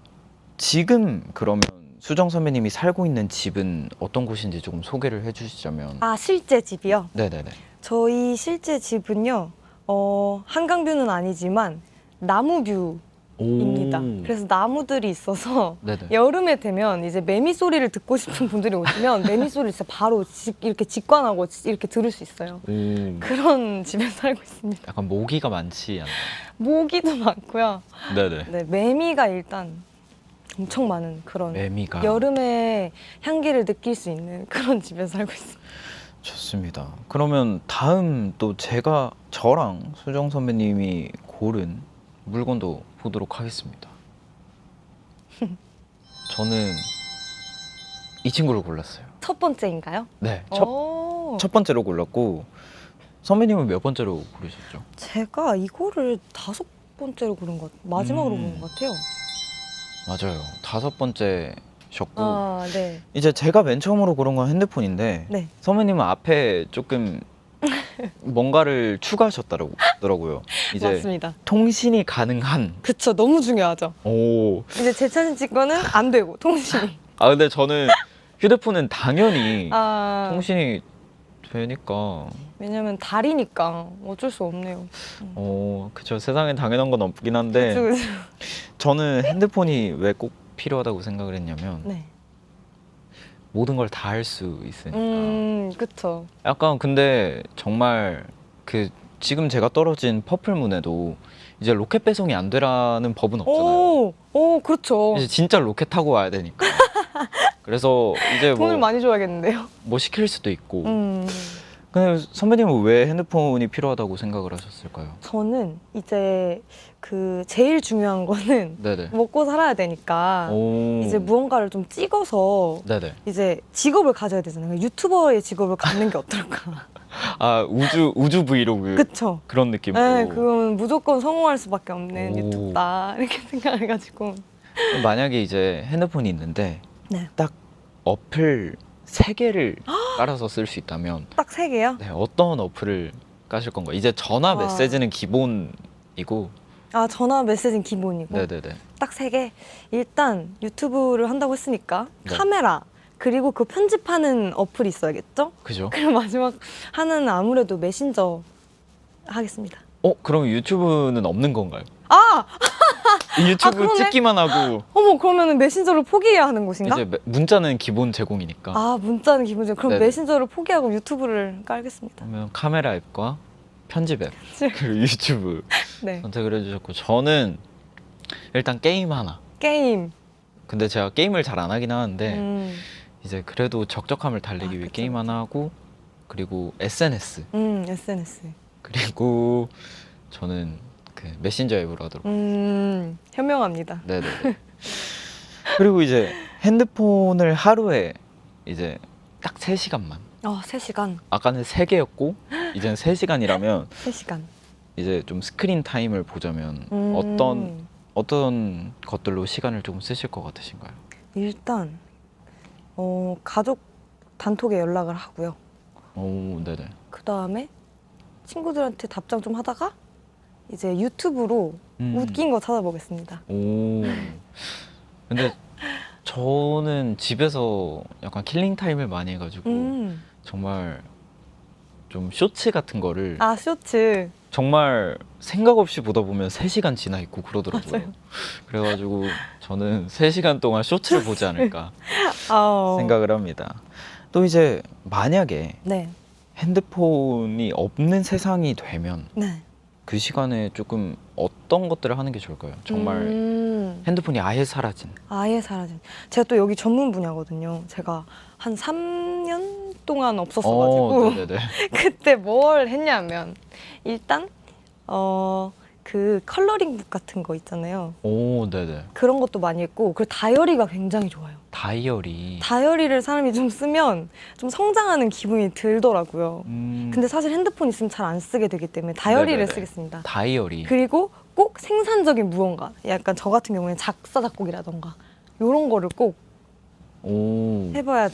지금 그러면 수정 선배님이 살고 있는 집은 어떤 곳인지 조금 소개를 해주시자면. 아, 실제 집이요? 네네네. 저희 실제 집은요, 한강뷰는 아니지만 나무뷰입니다. 그래서 나무들이 있어서 네네. 여름에 되면 이제 매미 소리를 듣고 싶은 분들이 오시면 매미 소리를 진짜 바로 이렇게 직관하고 이렇게 들을 수 있어요. 그런 집에 살고 있습니다. 약간 모기가 많지 않나요? 모기도 많고요. 네네. 네, 매미가 일단 엄청 많은 그런 매미가. 여름에 향기를 느낄 수 있는 그런 집에 살고 있습니다. 좋습니다. 그러면 다음 또 저랑 수정 선배님이 고른 물건도 보도록 하겠습니다. 저는 이 친구를 골랐어요. 첫 번째인가요? 네, 오. 첫 번째로 골랐고 선배님은 몇 번째로 고르셨죠? 제가 이거를 5번째로 고른 것 마지막으로 고른 것 같아요. 맞아요. 5번째셨고 아, 네. 이제 제가 맨 처음으로 고른 건 핸드폰인데 네. 선배님은 앞에 조금 뭔가를 추가하셨더라고요. 이제 맞습니다. 통신이 가능한. 그쵸, 너무 중요하죠. 오. 이제 재찬 씨 거는 안 되고 통신이. 아 근데 저는 휴대폰은 당연히 아, 통신이 되니까. 왜냐면 달이니까 어쩔 수 없네요. 그쵸. 세상엔 당연한 건 없긴 한데 그쵸, 그쵸. 저는 핸드폰이 왜 꼭 필요하다고 생각을 했냐면 네. 모든 걸 다 할 수 있으니까. 그쵸. 약간 근데 정말 그 지금 제가 떨어진 퍼플문에도 이제 로켓 배송이 안 되라는 법은 없잖아요. 오, 그렇죠. 이제 진짜 로켓 타고 와야 되니까. 그래서 이제 돈을 뭐 많이 줘야겠는데요. 시킬 수도 있고. 음. 근데 선배님은 왜 핸드폰이 필요하다고 생각을 하셨을까요? 저는 이제 그 제일 중요한 거는 네네. 먹고 살아야 되니까 오. 이제 무언가를 좀 찍어서 네네. 이제 직업을 가져야 되잖아요. 유튜버의 직업을 갖는 게 어떨까. 아 우주 브이로그 그쵸? 그런 느낌으로. 네, 그건 무조건 성공할 수밖에 없는 오. 유튜브다 이렇게 생각해가지고. 만약에 이제 핸드폰이 있는데 네. 딱 어플 3개를 깔아서 쓸 수 있다면 딱 3개요? 네, 어떤 어플을 까실 건가요? 이제 전화 와. 메시지는 기본이고. 아, 전화 메시지는 기본이고. 네네네. 딱 3개. 일단 유튜브를 한다고 했으니까 네. 카메라 그리고 그 편집하는 어플이 있어야겠죠? 그죠? 그리고 마지막 하나는 아무래도 메신저 하겠습니다. 그럼 유튜브는 없는 건가요? 아! 이 유튜브 그러네. 찍기만 하고 어머, 그러면은 메신저를 포기해야 하는 곳인가? 이제 문자는 기본 제공이니까. 아, 문자는 기본적으로. 그럼 네네. 메신저를 포기하고 유튜브를 깔겠습니다. 그러면 카메라 앱과 편집 앱 그리고 유튜브 네. 선택을 해주셨고 저는 일단 게임 하나. 게임. 근데 제가 게임을 잘 안 하긴 하는데 음, 이제 그래도 적적함을 달래기 위해 그쵸, 게임 하나 하고 그리고 SNS SNS. 그리고 저는 그 메신저 앱으로 하도록. 현명합니다. 네네. 그리고 이제 핸드폰을 하루에 이제 딱 3시간만. 3시간. 아까는 3개였고 이제는 3시간이라면 3시간. 이제 좀 스크린 타임을 보자면 어떤 것들로 시간을 좀 쓰실 것 같으신가요? 일단 가족 단톡에 연락을 하고요. 오, 네네. 그 다음에 친구들한테 답장 좀 하다가 이제 유튜브로 웃긴 거 찾아보겠습니다. 오. 근데 저는 집에서 약간 킬링 타임을 많이 해가지고 정말 좀 쇼츠 같은 거를 아, 쇼츠. 정말 생각 없이 보다 보면 3시간 지나 있고 그러더라고요. 맞아요. 그래가지고 저는 3시간 동안 쇼츠를 보지 않을까 아, 생각을 합니다. 또 이제 만약에 네. 핸드폰이 없는 세상이 되면 네. 그 시간에 조금 어떤 것들을 하는 게 좋을까요? 정말 핸드폰이 아예 사라진. 아예 사라진. 제가 또 여기 전문 분야거든요. 제가 한 3년 동안 없었어가지고 네네네. 그때 뭘 했냐면 일단 그 컬러링북 같은 거 있잖아요. 오, 네네. 그런 것도 많이 했고 그리고 다이어리가 굉장히 좋아요. 다이어리. 다이어리를 사람이 좀 쓰면 좀 성장하는 기분이 들더라고요. 음, 근데 사실 핸드폰 있으면 잘 안 쓰게 되기 때문에 다이어리를 네네네. 쓰겠습니다. 다이어리. 그리고 꼭 생산적인 무언가, 약간 저 같은 경우에는 작사 작곡이라던가 이런 거를 꼭 오, 해봐야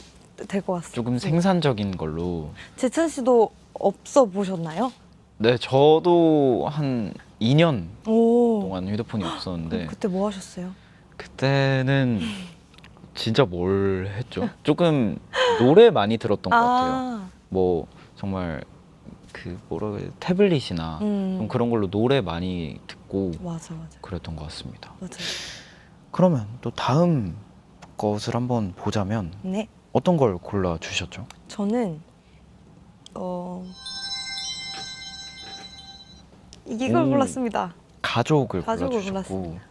될 것 같습니다. 조금 생산적인 걸로. 재찬 씨도 없어 보셨나요? 네, 저도 한 2년 오. 동안 휴대폰이 없었는데 그때 뭐 하셨어요? 그때는 진짜 뭘 했죠? 조금 노래 많이 들었던 것 같아요. 뭐 정말 그 뭐라 그래, 태블릿이나 좀 그런 걸로 노래 많이 듣고 맞아. 그랬던 것 같습니다. 맞아요. 그러면 또 다음 것을 한번 보자면 네. 어떤 걸 골라 주셨죠? 저는 이걸 오. 골랐습니다. 가족을 가족을 골라주셨고 골랐습니다.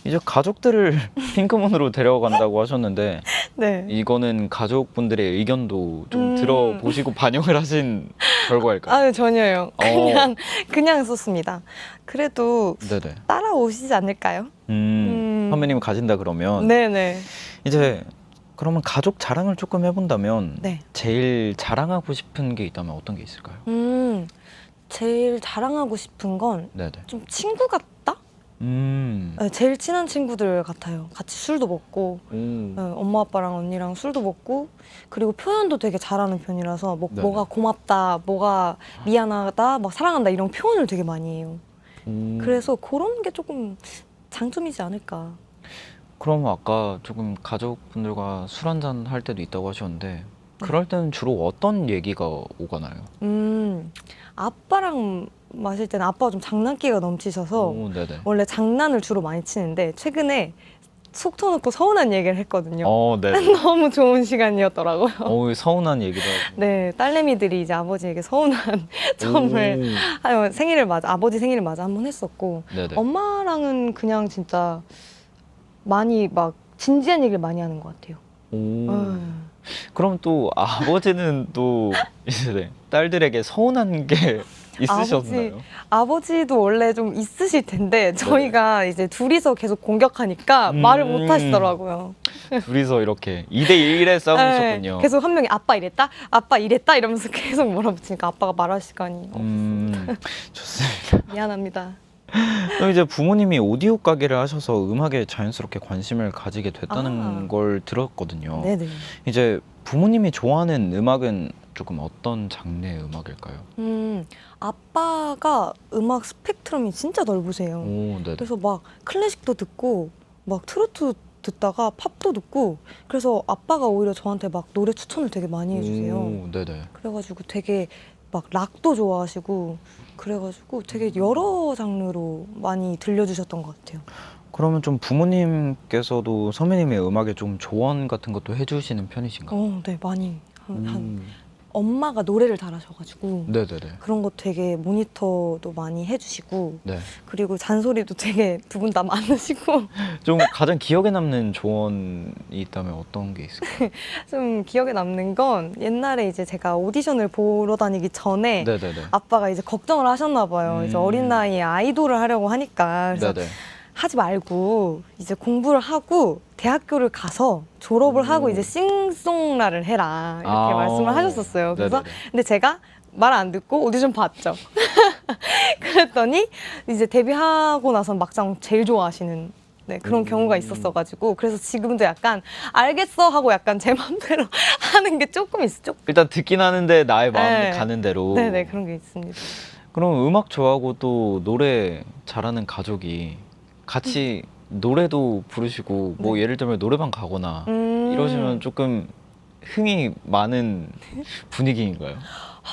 이제 가족들을 핑크문으로 데려간다고 하셨는데 네. 이거는 가족분들의 의견도 좀 음. 들어보시고 반영을 하신 결과일까요? 아, 전혀요. 그냥 썼습니다. 그래도 네네. 따라오시지 않을까요? 선배님 가진다 그러면 네네. 이제 그러면 가족 자랑을 조금 해본다면 네. 제일 자랑하고 싶은 게 있다면 어떤 게 있을까요? 제일 자랑하고 싶은 건 네네. 좀 친구 같다? 네, 제일 친한 친구들 같아요. 같이 술도 먹고 네, 엄마 아빠랑 언니랑 술도 먹고 그리고 표현도 되게 잘하는 편이라서 네네. 뭐가 고맙다, 뭐가 미안하다, 막 사랑한다 이런 표현을 되게 많이 해요. 그래서 그런 게 조금 장점이지 않을까. 그럼 아까 조금 가족분들과 술 한잔 할 때도 있다고 하셨는데 그럴 때는 주로 어떤 얘기가 오가나요? 아빠랑 마실 때는 아빠가 좀 장난기가 넘치셔서 오, 네네. 원래 장난을 주로 많이 치는데 최근에 속 터놓고 서운한 얘기를 했거든요. 네네. 너무 좋은 시간이었더라고요. 서운한 얘기도 하고. 네, 딸내미들이 이제 아버지에게 서운한 점을 생일을 맞아, 아버지 생일을 맞아 한 번 했었고 네네. 엄마랑은 그냥 진짜 많이 막 진지한 얘기를 많이 하는 것 같아요. 그럼 또 아버지는 또 이제 딸들에게 서운한 게 있으셨나요? 아버지도 원래 좀 있으실 텐데 저희가 이제 둘이서 계속 공격하니까 말을 못 하시더라고요. 둘이서 이렇게 2대1의 싸움이셨군요. 네, 계속 한 명이 아빠 이랬다 이러면서 계속 몰아붙이니까 아빠가 말할 시간이 없었습니다. 좋습니다. 미안합니다. 또 이제 부모님이 오디오 가게를 하셔서 음악에 자연스럽게 관심을 가지게 됐다는 걸 들었거든요. 네네. 이제 부모님이 좋아하는 음악은 조금 어떤 장르의 음악일까요? 아빠가 음악 스펙트럼이 진짜 넓으세요. 네네. 그래서 막 클래식도 듣고 막 트로트 듣다가 팝도 듣고 그래서 아빠가 오히려 저한테 막 노래 추천을 되게 많이 해주세요. 네네. 그래가지고 되게 막 락도 좋아하시고 그래가지고 되게 여러 장르로 많이 들려주셨던 것 같아요. 그러면 좀 부모님께서도 선배님의 음악에 좀 조언 같은 것도 해주시는 편이신가요? 네, 많이. 엄마가 노래를 잘하셔가지고 네네네. 그런 거 되게 모니터도 많이 해주시고 네. 그리고 잔소리도 되게 두 분 다 많으시고 좀 가장 기억에 남는 조언이 있다면 어떤 게 있을까요? 좀 기억에 남는 건 옛날에 이제 제가 오디션을 보러 다니기 전에 네네네. 아빠가 이제 걱정을 하셨나 봐요. 이제 어린 나이에 아이돌을 하려고 하니까 그래서 네네. 하지 말고 이제 공부를 하고 대학교를 가서 졸업을 하고 이제 싱송라를 해라 이렇게 말씀을 하셨었어요. 그래서 네네네. 근데 제가 말 안 듣고 오디션 봤죠. 그랬더니 이제 데뷔하고 나서 막상 제일 좋아하시는 그런 경우가 있었어가지고 그래서 지금도 약간 알겠어 하고 약간 제 맘대로 하는 게 조금 있죠. 일단 듣긴 하는데 나의 마음이 네. 가는 대로. 네네 그런 게 있습니다. 그럼 음악 좋아하고 또 노래 잘하는 가족이 같이 노래도 부르시고 뭐 네. 예를 들면 노래방 가거나 이러시면 조금 흥이 많은 분위기인가요?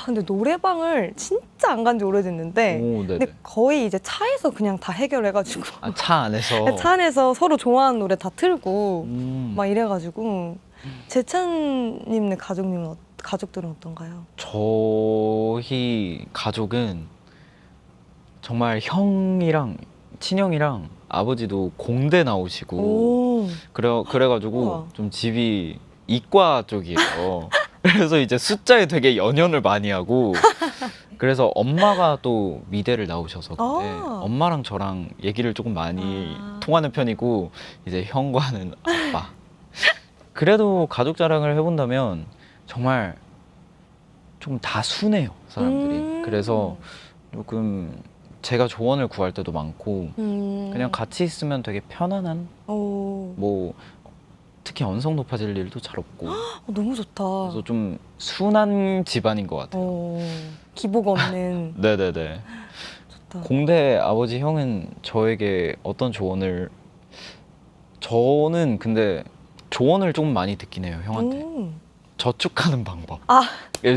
근데 노래방을 진짜 안 간 지 오래됐는데 오, 네네. 근데 거의 이제 차에서 그냥 다 해결해가지고 아, 차 안에서. 차 안에서 서로 좋아하는 노래 다 틀고 음, 막 이래가지고 재찬님네 가족들은 어떤가요? 저희 가족은 정말 형이랑 친형이랑 아버지도 공대 나오시고 오, 그래가지고 우와. 좀 집이 이과 쪽이에요. 그래서 이제 숫자에 되게 연연을 많이 하고 그래서 엄마가 또 미대를 나오셔서 근데 아. 엄마랑 저랑 얘기를 조금 많이 아. 통하는 편이고 이제 형과는 아빠. 그래도 가족 자랑을 해본다면 정말 좀 다 순해요 사람들이. 그래서 조금 제가 조언을 구할 때도 많고 그냥 같이 있으면 되게 편안한 오, 뭐 특히 언성 높아질 일도 잘 없고 너무 좋다. 그래서 좀 순한 집안인 것 같아요. 기복 없는 네네네. 좋다. 공대 아버지 형은 저에게 어떤 조언을 저는 근데 조언을 조금 많이 듣긴 해요 형한테. 저축하는 방법. 아.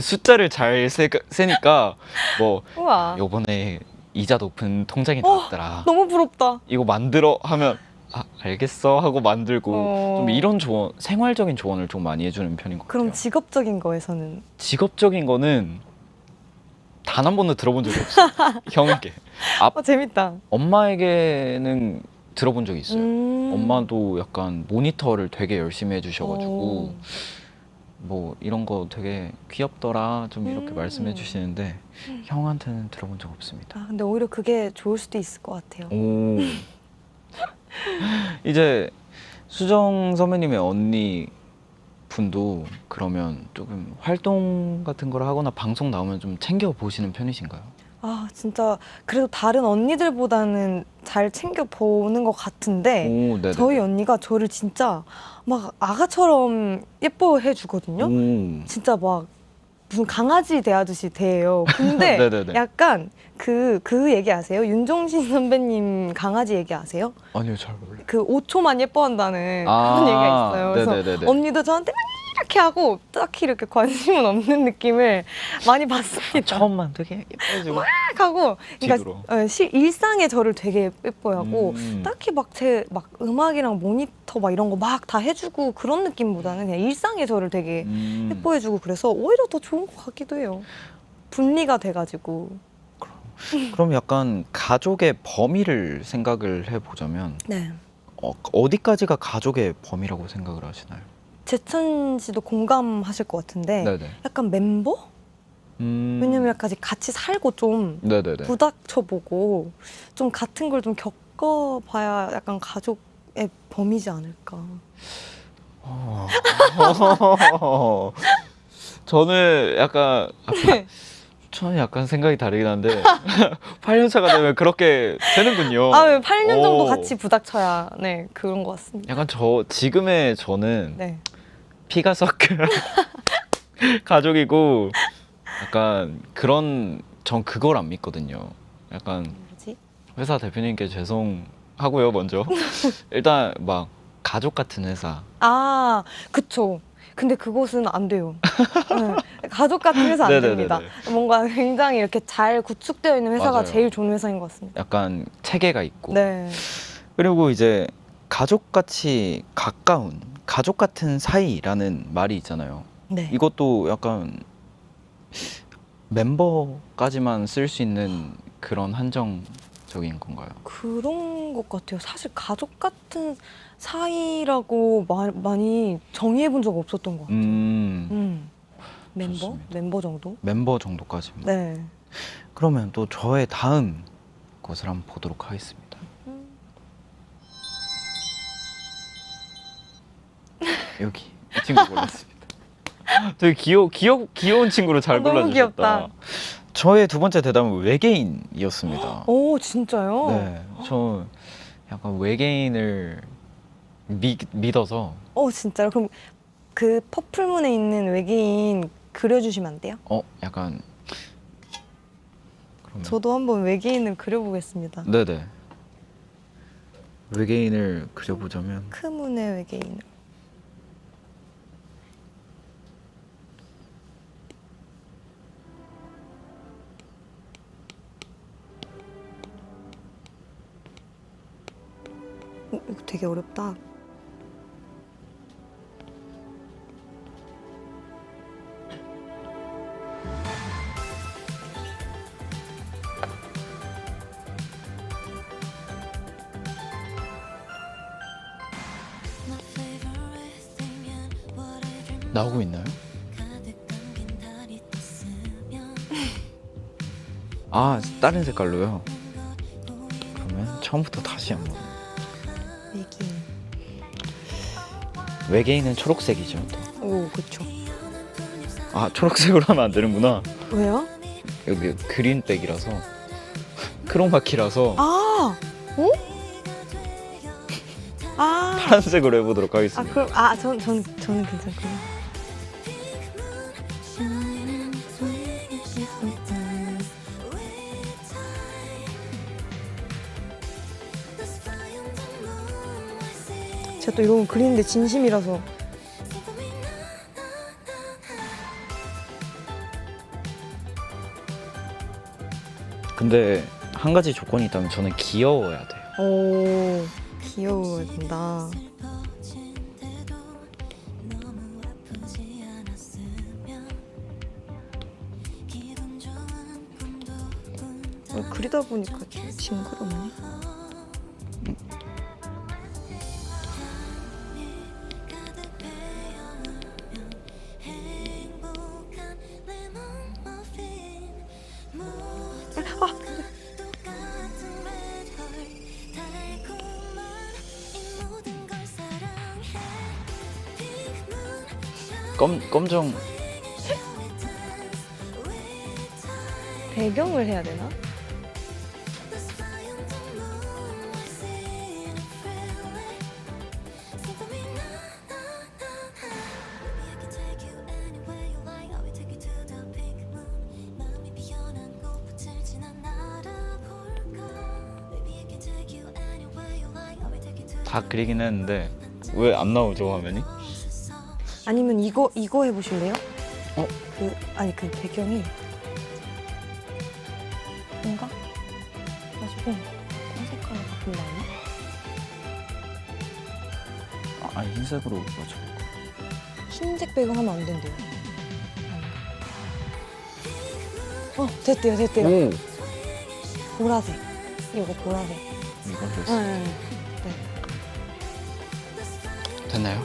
숫자를 잘 세니까 뭐 우와, 요번에 이자 높은 통장이 나왔더라. 너무 부럽다. 이거 만들어 하면 아, 알겠어 하고 만들고 어. 좀 이런 조언, 생활적인 조언을 좀 많이 해주는 편인 것 그럼 같아요. 직업적인 거에서는 직업적인 거는 단 한 번도 들어본 적이 없어요. 형에게. 재밌다. 엄마에게는 들어본 적이 있어요. 엄마도 음. 약간 모니터를 되게 열심히 해주셔가지고 뭐 이런 거 되게 귀엽더라 좀 이렇게 말씀해 주시는데 형한테는 들어본 적 없습니다. 근데 오히려 그게 좋을 수도 있을 것 같아요. 오. 이제 수정 선배님의 언니 분도 그러면 조금 활동 같은 걸 하거나 방송 나오면 좀 챙겨 보시는 편이신가요? 진짜 그래도 다른 언니들보다는 잘 챙겨 보는 것 같은데 오, 네네. 저희 언니가 저를 진짜 막 아가처럼 예뻐해 주거든요. 진짜 막 무슨 강아지 대하듯이 대해요. 근데 네네네. 약간 그 얘기 아세요? 윤종신 선배님 강아지 얘기 아세요? 아니요, 잘 몰라요. 그 5초만 예뻐한다는 그런 얘기가 있어요. 그래서 네네네네. 언니도 저한테 막 이렇게 하고 딱히 이렇게 관심은 없는 느낌을 많이 봤습니다. 처음만 되게 예뻐지고 막 하고 뒤로. 그러니까 일상에 저를 되게 예뻐하고 음. 딱히 막 제 막 음악이랑 모니터 막 이런 거 막 다 해주고 그런 느낌보다는 그냥 일상에 저를 되게 예뻐해주고 그래서 오히려 더 좋은 것 같기도 해요. 분리가 돼가지고. 그럼 약간 가족의 범위를 생각을 해보자면 네. 어디까지가 가족의 범위라고 생각을 하시나요? 재찬 씨도 공감하실 것 같은데 네네. 약간 멤버? 왜냐면 약간 같이 살고 좀 네네네. 부닥쳐보고 좀 같은 걸 좀 겪어봐야 약간 가족의 범위지 않을까. 저는 약간 생각이 다르긴 한데 8년 차가 되면 그렇게 되는군요. 8년 정도 오. 같이 부닥쳐야 그런 것 같습니다. 약간 지금의 저는 네. 피가 섞여 가족이고 약간 전 그걸 안 믿거든요. 약간 뭐지? 회사 대표님께 죄송하고요 먼저. 일단 막 가족 같은 회사. 그쵸. 근데 그곳은 안 돼요. 네. 가족 같은 회사 안 네네네네. 됩니다. 뭔가 굉장히 이렇게 잘 구축되어 있는 회사가 맞아요. 제일 좋은 회사인 것 같습니다. 약간 체계가 있고. 네. 그리고 이제 가족같이 가까운 가족 같은 사이라는 말이 있잖아요. 네. 이것도 약간 멤버까지만 쓸 수 있는 그런 한정적인 건가요? 그런 것 같아요. 사실 가족 같은 사이라고 많이 정의해 본 적 없었던 것 같아요. 멤버? 좋습니다. 멤버 정도? 멤버 정도까지만. 네. 그러면 또 저의 다음 것을 한번 보도록 하겠습니다. 여기 이 친구 골랐습니다. 되게 귀여운 친구를 잘 너무 골라주셨다. 귀엽다. 저의 두 번째 대답은 외계인이었습니다. 오 진짜요? 네, 저 약간 외계인을 믿어서 진짜요? 그럼 그 퍼플문에 있는 외계인 그려주시면 안 돼요? 약간 그러면 저도 한번 외계인을 그려보겠습니다. 네네 외계인을 그려보자면 크문의 외계인을. 이거 되게 어렵다. 나오고 있나요? 아 다른 색깔로요? 그러면 처음부터 다시 한번. 외계인. 외계인은 초록색이죠. 또. 오 그쵸. 아 초록색으로 하면 안 되는구나. 왜요? 여기 그린백이라서 크로마키라서 아, 아, 파란색으로 해보도록 하겠습니다. 그럼 저는 괜찮고요. 제가 또 이런 거 그리는데 진심이라서. 근데 한 가지 조건이 있다면 저는 귀여워야 돼요. 오, 귀여워야 된다. 그리다 보니까 좀 징그럽네. 검정 배경을 해야 되나? 다 그리긴 했는데 왜 안 나오죠 화면이? 아니면 이거 해보실래요? 어? 그 배경이 뭔가 가지고 색깔을 바꾼 다음에 아니 흰색으로 맞춰볼까? 흰색 배경 하면 안 된대요. 됐대요. 오! 보라색. 이거 보라색. 이건 됐어. 네. 됐나요?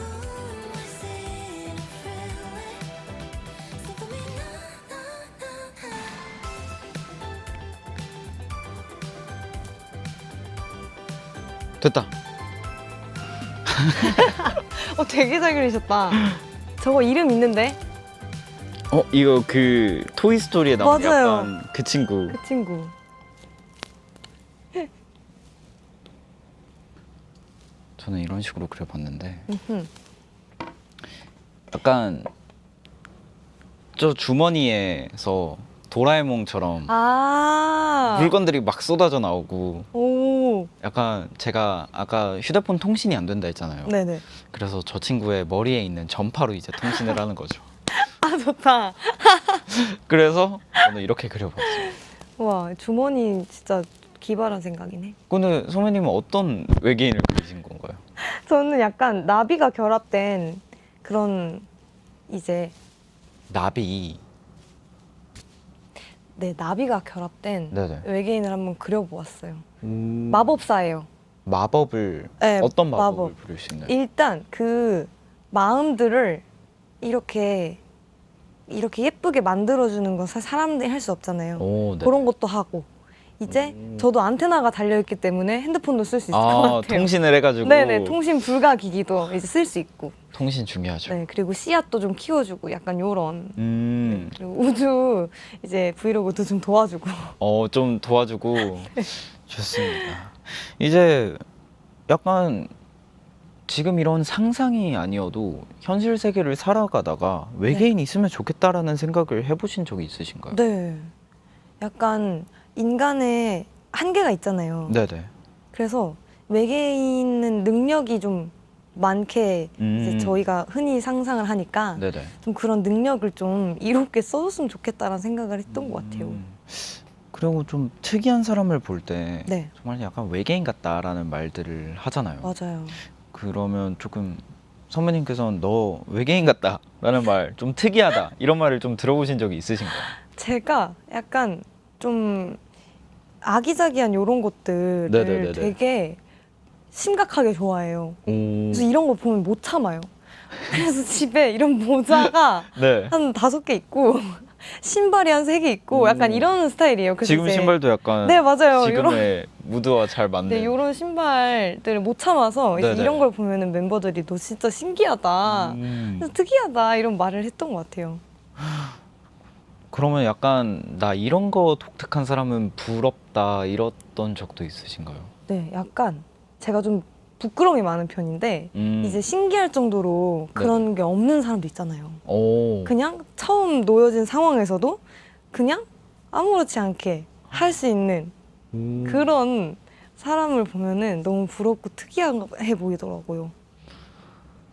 됐다. 되게 잘 그리셨다. 저거 이름 있는데? 이거 그 토이스토리에 나온 맞아요. 약간 그 친구. 그 친구. 저는 이런 식으로 그려봤는데 음흠. 약간 저 주머니에서 도라에몽처럼 아. 물건들이 막 쏟아져 나오고 오. 약간 제가 아까 휴대폰 통신이 안 된다 했잖아요. 네네. 그래서 저 친구의 머리에 있는 전파로 이제 통신을 하는 거죠. 아 좋다. 그래서 저는 이렇게 그려봤어요. 와 주머니 진짜 기발한 생각이네. 근데 소매님은 어떤 외계인을 그리신 건가요? 저는 약간 나비가 결합된 그런 이제 나비. 나비가 결합된 네네. 외계인을 한번 그려보았어요. 음... 마법사예요. 마법을 네, 어떤 마법을 마법. 부릴 수 있나요? 일단 그 마음들을 이렇게 예쁘게 만들어주는 건 사람들이 할 수 없잖아요. 오, 네. 그런 것도 하고 이제 저도 안테나가 달려있기 때문에 핸드폰도 쓸 수 있을 것 아, 같아요. 통신을 해가지고. 네네, 통신 불가 기기도 이제 쓸 수 있고. 통신 중요하죠. 네, 그리고 씨앗도 좀 키워주고 약간 요런. 음, 그리고 우주 이제 브이로그도 좀 도와주고. 좀 도와주고. 좋습니다. 이제 약간 지금 이런 상상이 아니어도 현실 세계를 살아가다가 외계인이 있으면 좋겠다라는 생각을 해보신 적이 있으신가요? 네. 약간 인간의 한계가 있잖아요. 네네. 그래서 외계인은 능력이 좀 많게 이제 저희가 흔히 상상을 하니까 네네. 좀 그런 능력을 좀 이롭게 써줬으면 좋겠다라는 생각을 했던 것 같아요. 그리고 좀 특이한 사람을 볼 때 네, 정말 약간 외계인 같다라는 말들을 하잖아요. 맞아요. 그러면 조금 선배님께서는 너 외계인 같다라는 말, 좀 특이하다 이런 말을 좀 들어보신 적이 있으신가요? 제가 약간 좀 아기자기한 이런 것들을 네네네네. 되게 심각하게 좋아해요. 오. 그래서 이런 거 보면 못 참아요. 그래서 집에 이런 모자가 네. 한 5개 있고 신발이 한 3개 있고 약간 오. 이런 스타일이에요. 그래서 지금 이제 신발도 약간 네, 맞아요. 지금의 무드와 잘 맞는. 네, 이런 신발들을 못 참아서 이제 네네. 이런 걸 보면은 멤버들이 너 진짜 신기하다, 그래서 특이하다 이런 말을 했던 것 같아요. 그러면 약간 나 이런 거 독특한 사람은 부럽다 이랬던 적도 있으신가요? 네, 약간 제가 좀 부끄러움이 많은 편인데 이제 신기할 정도로 그런 게 없는 사람도 있잖아요. 오. 그냥 처음 놓여진 상황에서도 그냥 아무렇지 않게 할 수 있는 그런 사람을 보면은 너무 부럽고 특이해 보이더라고요.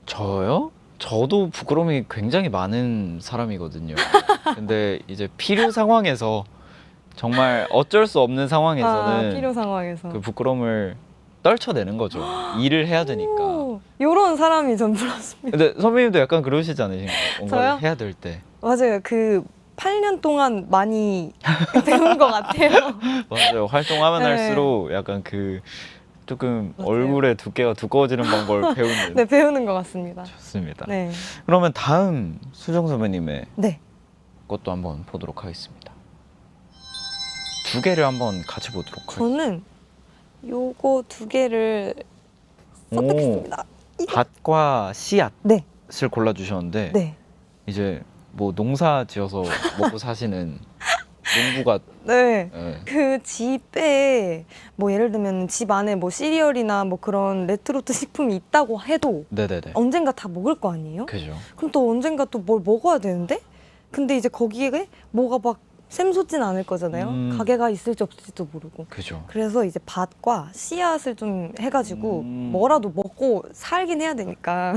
저요? 저도 부끄러움이 굉장히 많은 사람이거든요. 근데 이제 필요 상황에서 정말 어쩔 수 없는 상황에서는 필요 상황에서. 그 부끄러움을 떨쳐내는 거죠. 일을 해야 되니까. 이런 사람이 전 부럽습니다. 근데 선배님도 약간 그러시지 않으신가요? 뭔가를 저요? 해야 될 때. 맞아요. 그 8년 동안 많이 배운 것 같아요. 맞아요. 활동하면 네. 할수록 약간 그 조금 맞아요. 얼굴의 두께가 두꺼워지는 방법을 배우는. 네, 배우는 것 같습니다. 좋습니다. 네. 그러면 다음 수정 선배님의 네. 것도 한번 보도록 하겠습니다. 2개를 한번 같이 보도록 하겠습니다. 저는 요거 2개를 선택했습니다. 밭과 씨앗을 네. 골라주셨는데 네. 이제 뭐 농사 지어서 먹고 사시는 농부가 네. 예. 그 집에 뭐 예를 들면 집 안에 뭐 시리얼이나 뭐 그런 레트로트 식품이 있다고 해도 네네네. 언젠가 다 먹을 거 아니에요? 그죠. 그럼 또 언젠가 또 뭘 먹어야 되는데? 근데 이제 거기에 뭐가 막 샘솟진 않을 거잖아요. 가게가 있을지 없을지도 모르고. 그죠. 그래서 이제 밭과 씨앗을 좀 해가지고 음. 뭐라도 먹고 살긴 해야 되니까.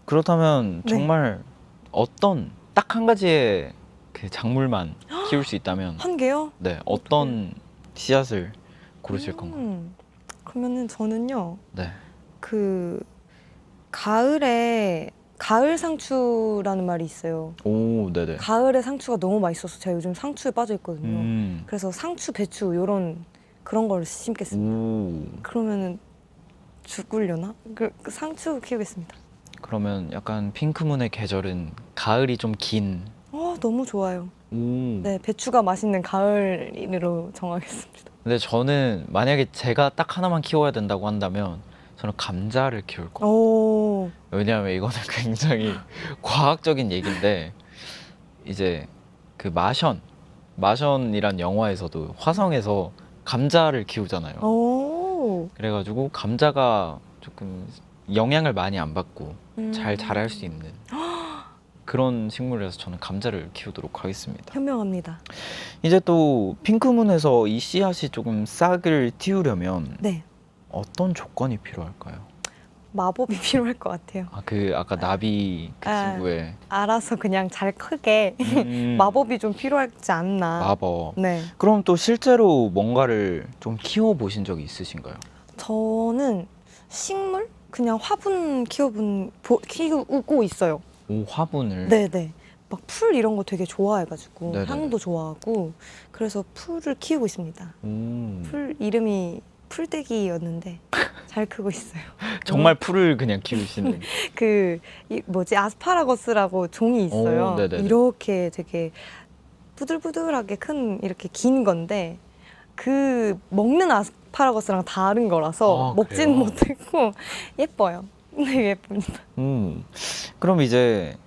그렇다면 네. 정말 어떤 딱 한 가지의 그 작물만 키울 수 있다면 한 개요? 네 어떤 씨앗을 고르실 건가요? 그러면은 저는요. 네. 그 가을에 가을 상추라는 말이 있어요. 오 네네. 가을에 상추가 너무 맛있어서 제가 요즘 상추에 빠져 있거든요. 음. 그래서 상추, 배추 요런 그런 걸 심겠습니다. 오. 그러면은 죽으려나? 그 상추 키우겠습니다. 그러면 약간 핑크문의 계절은 가을이 좀 긴. 너무 좋아요. 오. 네, 배추가 맛있는 가을으로 정하겠습니다. 근데 저는 만약에 제가 딱 하나만 키워야 된다고 한다면 저는 감자를 키울 거예요. 오, 왜냐하면 이거는 굉장히 과학적인 얘기인데 이제 그 마션이란 영화에서도 화성에서 감자를 키우잖아요. 오, 그래가지고 감자가 조금 영향을 많이 안 받고 잘 음. 자랄 수 있는 그런 식물이라서 저는 감자를 키우도록 하겠습니다. 현명합니다. 이제 또 핑크문에서 이 씨앗이 조금 싹을 틔우려면 네, 어떤 조건이 필요할까요? 마법이 필요할 것 같아요. 그 아까 나비 그 아. 친구의 알아서 그냥 잘 크게 음, 마법이 좀 필요하지 않나. 마법. 네, 그럼 또 실제로 뭔가를 좀 키워 보신 적이 있으신가요? 저는 식물 그냥 화분 키우고 있어요. 오 화분을. 네네. 막 풀 이런 거 되게 좋아해가지고 네네. 향도 좋아하고 그래서 풀을 키우고 있습니다. 풀 이름이 풀떼기였는데 잘 크고 있어요. 정말 풀을 그냥 키우시는. 아스파라거스라고 종이 있어요. 오, 네네네. 이렇게 되게 부들부들하게 큰 이렇게 긴 건데 그 먹는 아스파라거스랑 다른 거라서 아, 먹지는 그래요? 못했고 예뻐요. 되게 예쁩니다. 그럼 이제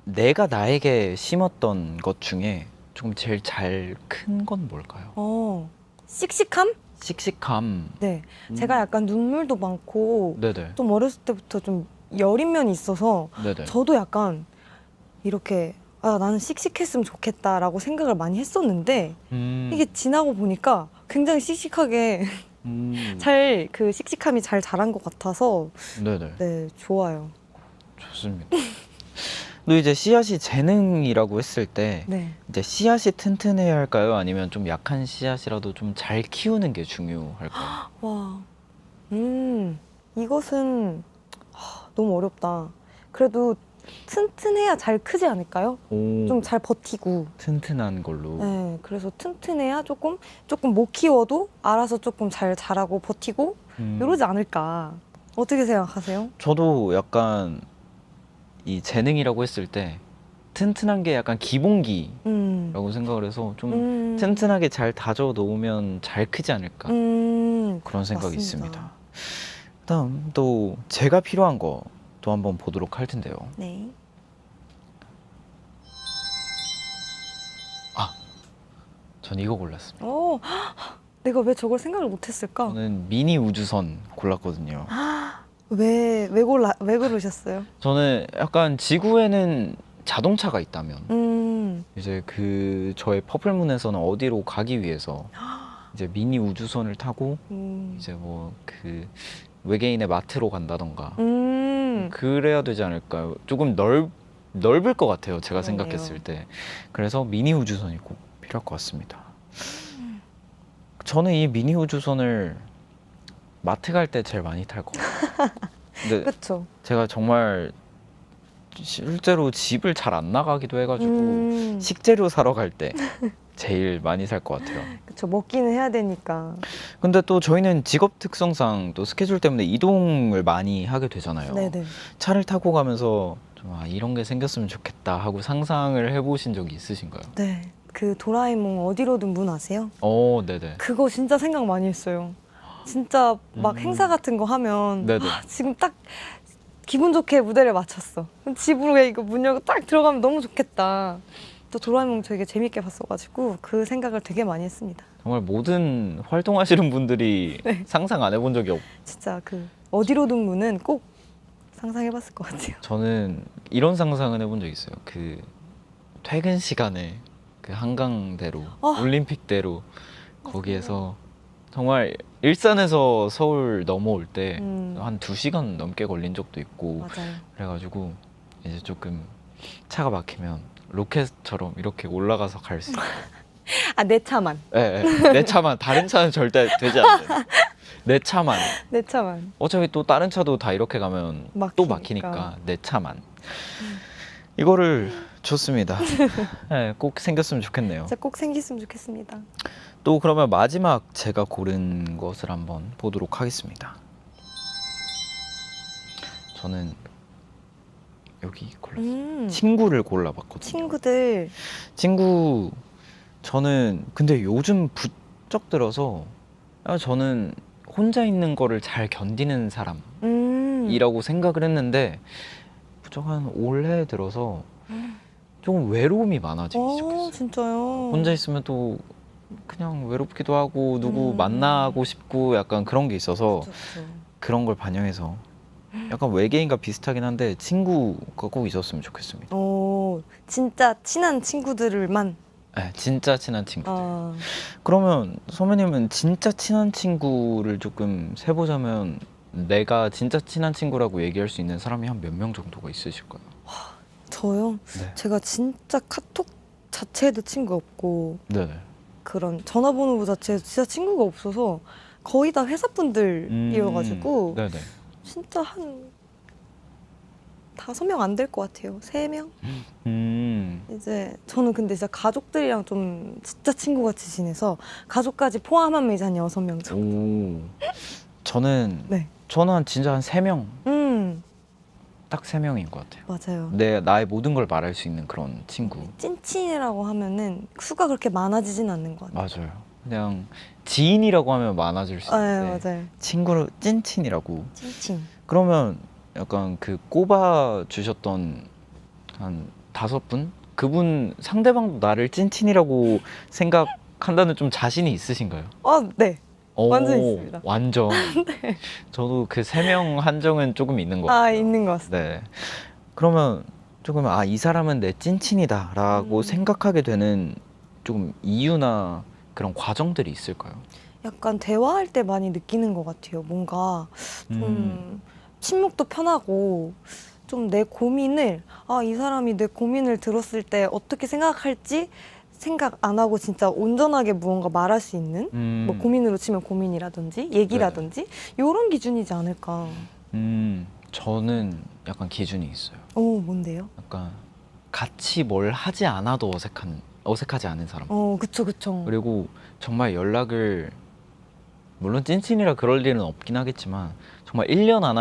내가 나에게 심었던 것 중에 조금 제일 잘 큰 건 뭘까요? 씩씩함? 씩씩함. 네. 제가 약간 눈물도 많고 네네. 좀 어렸을 때부터 좀 여린 면이 있어서 네네. 저도 약간 이렇게 나는 씩씩했으면 좋겠다라고 생각을 많이 했었는데 이게 지나고 보니까 굉장히 씩씩하게 잘 그 씩씩함이 잘 자란 것 같아서 네네. 네 좋아요. 좋습니다. 또 이제 씨앗이 재능이라고 했을 때 네. 이제 씨앗이 튼튼해야 할까요? 아니면 좀 약한 씨앗이라도 좀 잘 키우는 게 중요할까요? 와, 이것은 너무 어렵다. 그래도 튼튼해야 잘 크지 않을까요? 오, 좀 잘 버티고. 튼튼한 걸로. 네, 그래서 튼튼해야 조금 못 키워도 알아서 조금 잘 자라고 버티고 이러지 않을까. 어떻게 생각하세요? 저도 약간 이 재능이라고 했을 때 튼튼한 게 약간 기본기라고 음, 생각을 해서 좀 튼튼하게 잘 다져 놓으면 잘 크지 않을까 그런 생각이 맞습니다. 있습니다. 그다음 또 제가 필요한 거 또 한번 보도록 할 텐데요. 네. 전 이거 골랐습니다. 내가 왜 저걸 생각을 못했을까? 저는 미니 우주선 골랐거든요. 왜 고르셨어요? 저는 약간 지구에는 자동차가 있다면 음, 이제 그 저의 퍼플문에서는 어디로 가기 위해서 이제 미니 우주선을 타고 이제 뭐 그 외계인의 마트로 간다던가 그래야 되지 않을까요? 조금 넓을 것 같아요. 제가 그러네요. 생각했을 때. 그래서 미니 우주선이 꼭 필요할 것 같습니다. 저는 이 미니 우주선을 마트 갈 때 제일 많이 탈 것 같아요. 근데 그쵸. 제가 정말 실제로 집을 잘 안 나가기도 해가지고 식재료 사러 갈 때 제일 많이 살 것 같아요. 그쵸. 먹기는 해야 되니까. 근데 또 저희는 직업 특성상 또 스케줄 때문에 이동을 많이 하게 되잖아요. 네네. 차를 타고 가면서 좀 이런 게 생겼으면 좋겠다 하고 상상을 해보신 적이 있으신가요? 네. 그 도라에몽 어디로든 문 아세요? 네네. 그거 진짜 생각 많이 했어요. 진짜 막 행사 같은 거 하면 네네. 지금 딱 기분 좋게 무대를 마쳤어. 그럼 집으로 이거 문 열고 딱 들어가면 너무 좋겠다. 또 도라에몽 되게 재밌게 봤어가지고 그 생각을 되게 많이 했습니다. 정말 모든 활동하시는 분들이 네. 상상 안 해본 적이 진짜 그 어디로든 문은 꼭 상상해봤을 것 같아요. 저는 이런 상상은 해본 적 있어요. 그 퇴근 시간에 그 한강대로 올림픽대로 거기에서 정말 일산에서 서울 넘어올 때 한 2시간 넘게 걸린 적도 있고 맞아요. 그래가지고 이제 조금 차가 막히면 로켓처럼 이렇게 올라가서 갈 수 있어요. 내 차만. 내 차만. 다른 차는 절대 되지 않아요. 내 차만. 내 차만. 어차피 또 다른 차도 다 이렇게 가면 또 막히니까. 막히니까 내 차만. 이거를 좋습니다. 네, 꼭 생겼으면 좋겠네요. 진짜 꼭 생겼으면 좋겠습니다. 또 그러면 마지막 제가 고른 것을 한번 보도록 하겠습니다. 저는 여기 골랐어요. 친구를 골라봤거든요. 친구들. 친구 저는 근데 요즘 부쩍 들어서 저는 혼자 있는 거를 잘 견디는 사람이라고 생각을 했는데 부쩍 한 올해 들어서 조금 외로움이 많아지기 시작했어요. 진짜요? 혼자 있으면 또 그냥 외롭기도 하고 누구 만나고 싶고 약간 그런 게 있어서 그쵸. 그런 걸 반영해서 약간 외계인과 비슷하긴 한데 친구가 꼭 있었으면 좋겠습니다. 진짜 친한 친구들만. 네, 진짜 친한 친구들. 아, 그러면 선배님은 진짜 친한 친구를 조금 세보자면 내가 진짜 친한 친구라고 얘기할 수 있는 사람이 한 몇 명 정도가 있으실까요? 저요? 네. 제가 진짜 카톡 자체에도 친구 없고 네네. 그런 전화번호 자체에도 진짜 친구가 없어서 거의 다 회사분들이어가지고 네네. 진짜 한 5명 안 될 것 같아요. 3명? 이제 저는 근데 진짜 가족들이랑 좀 진짜 친구같이 지내서 가족까지 포함하면 이제 한 6명 정도. 오. 저는 네. 진짜 한 3명, 딱 3명인 것 같아요. 맞아요. 나의 모든 걸 말할 수 있는 그런 친구. 찐친이라고 하면은 수가 그렇게 많아지진 않는 것 같아요. 맞아요. 그냥 지인이라고 하면 많아질 수 네, 있는데 맞아요. 친구로 찐친이라고. 찐친. 그러면 약간 그 꼽아 주셨던 한 5분? 그분 상대방도 나를 찐친이라고 생각한다는 좀 자신이 있으신가요? 네. 오, 완전 있습니다. 완전. 저도 그 3명 한정은 조금 있는 것 같아요. 있는 것 같습니다. 네. 그러면 조금 이 사람은 내 찐친이다라고 생각하게 되는 조금 이유나 그런 과정들이 있을까요? 약간 대화할 때 많이 느끼는 것 같아요. 뭔가 좀 침묵도 편하고 좀 내 고민을 이 사람이 내 고민을 들었을 때 어떻게 생각할지 생각 안 하고 진짜 온전하게 무언가 말할 수 있는 뭐 고민으로 치면 고민이라든지 얘기라든지 이런 기준이지 않을까. 저는 약간 기준이 있어요. 뭔데요? 약간 같이 뭘 하지 않아도 어색하지 않은 사람. 그쵸. 그리고 정말 연락을 물론 찐친이라 그럴 일은 없긴 하겠지만 정말 1년 안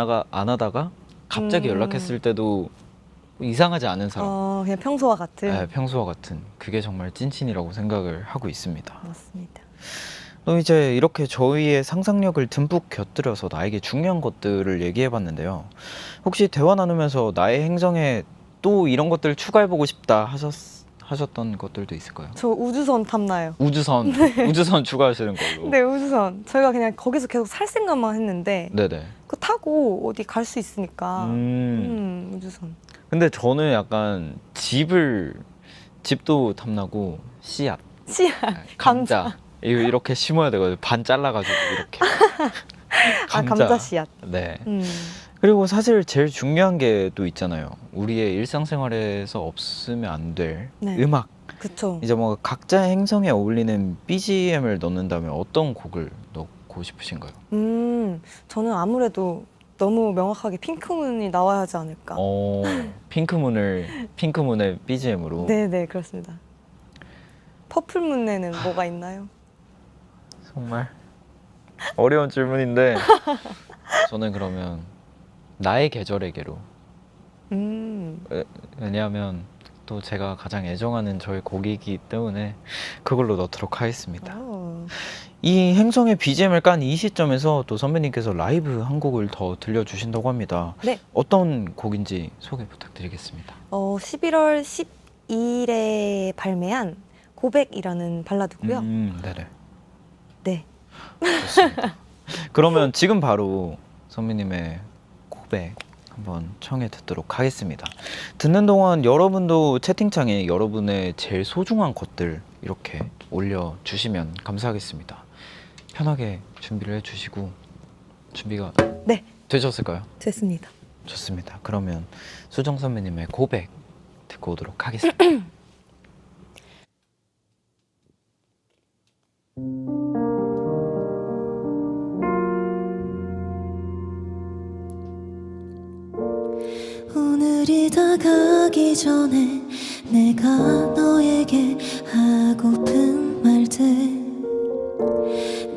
하다가 갑자기 연락했을 때도 이상하지 않은 사람. 그냥 평소와 같은. 네, 평소와 같은. 그게 정말 찐친이라고 생각을 하고 있습니다. 맞습니다. 또 이제 이렇게 저희의 상상력을 듬뿍 곁들여서 나에게 중요한 것들을 얘기해봤는데요. 혹시 대화 나누면서 나의 행성에 또 이런 것들을 추가해보고 싶다 하셨던 것들도 있을까요? 저 우주선 탐나요. 우주선, 우주선 추가하시는 걸로. 네, 우주선. 저희가 그냥 거기서 계속 살 생각만 했는데 네네. 그거 타고 어디 갈 수 있으니까 우주선. 근데 저는 약간 집도 탐나고 씨앗, 감자 이렇게 심어야 되거든요. 반 잘라가지고 이렇게. 감자 씨앗. 네. 그리고 사실 제일 중요한 게 또 있잖아요. 우리의 일상생활에서 없으면 안 될 음악. 그쵸. 이제 뭐 각자의 행성에 어울리는 BGM을 넣는다면 어떤 곡을 넣고 싶으신가요? 저는 아무래도 너무 명확하게 핑크문이 나와야 하지 않을까. 핑크문의 BGM으로. 네네, 그렇습니다. 퍼플문에는 뭐가 있나요? 정말 어려운 질문인데 저는 그러면 나의 계절에게로. 왜냐하면 또 제가 가장 애정하는 저의 곡이기 때문에 그걸로 넣도록 하겠습니다. 이 행성의 BGM을 깐 이 시점에서 또 선배님께서 라이브 한 곡을 더 들려주신다고 합니다. 네. 어떤 곡인지 소개 부탁드리겠습니다. 11월 12일에 발매한 고백이라는 발라드고요. 네네. 네. 좋습니다. 그러면 지금 바로 선배님의 고백 한번 청해 듣도록 하겠습니다. 듣는 동안 여러분도 채팅창에 여러분의 제일 소중한 것들 이렇게 올려주시면 감사하겠습니다. 편하게 준비를 해주시고 준비가 되셨을까요? 됐습니다. 좋습니다. 그러면 수정 선배님의 고백 듣고 오도록 하겠습니다. 오늘이 다가기 전에 내가 너에게 하고픈 말들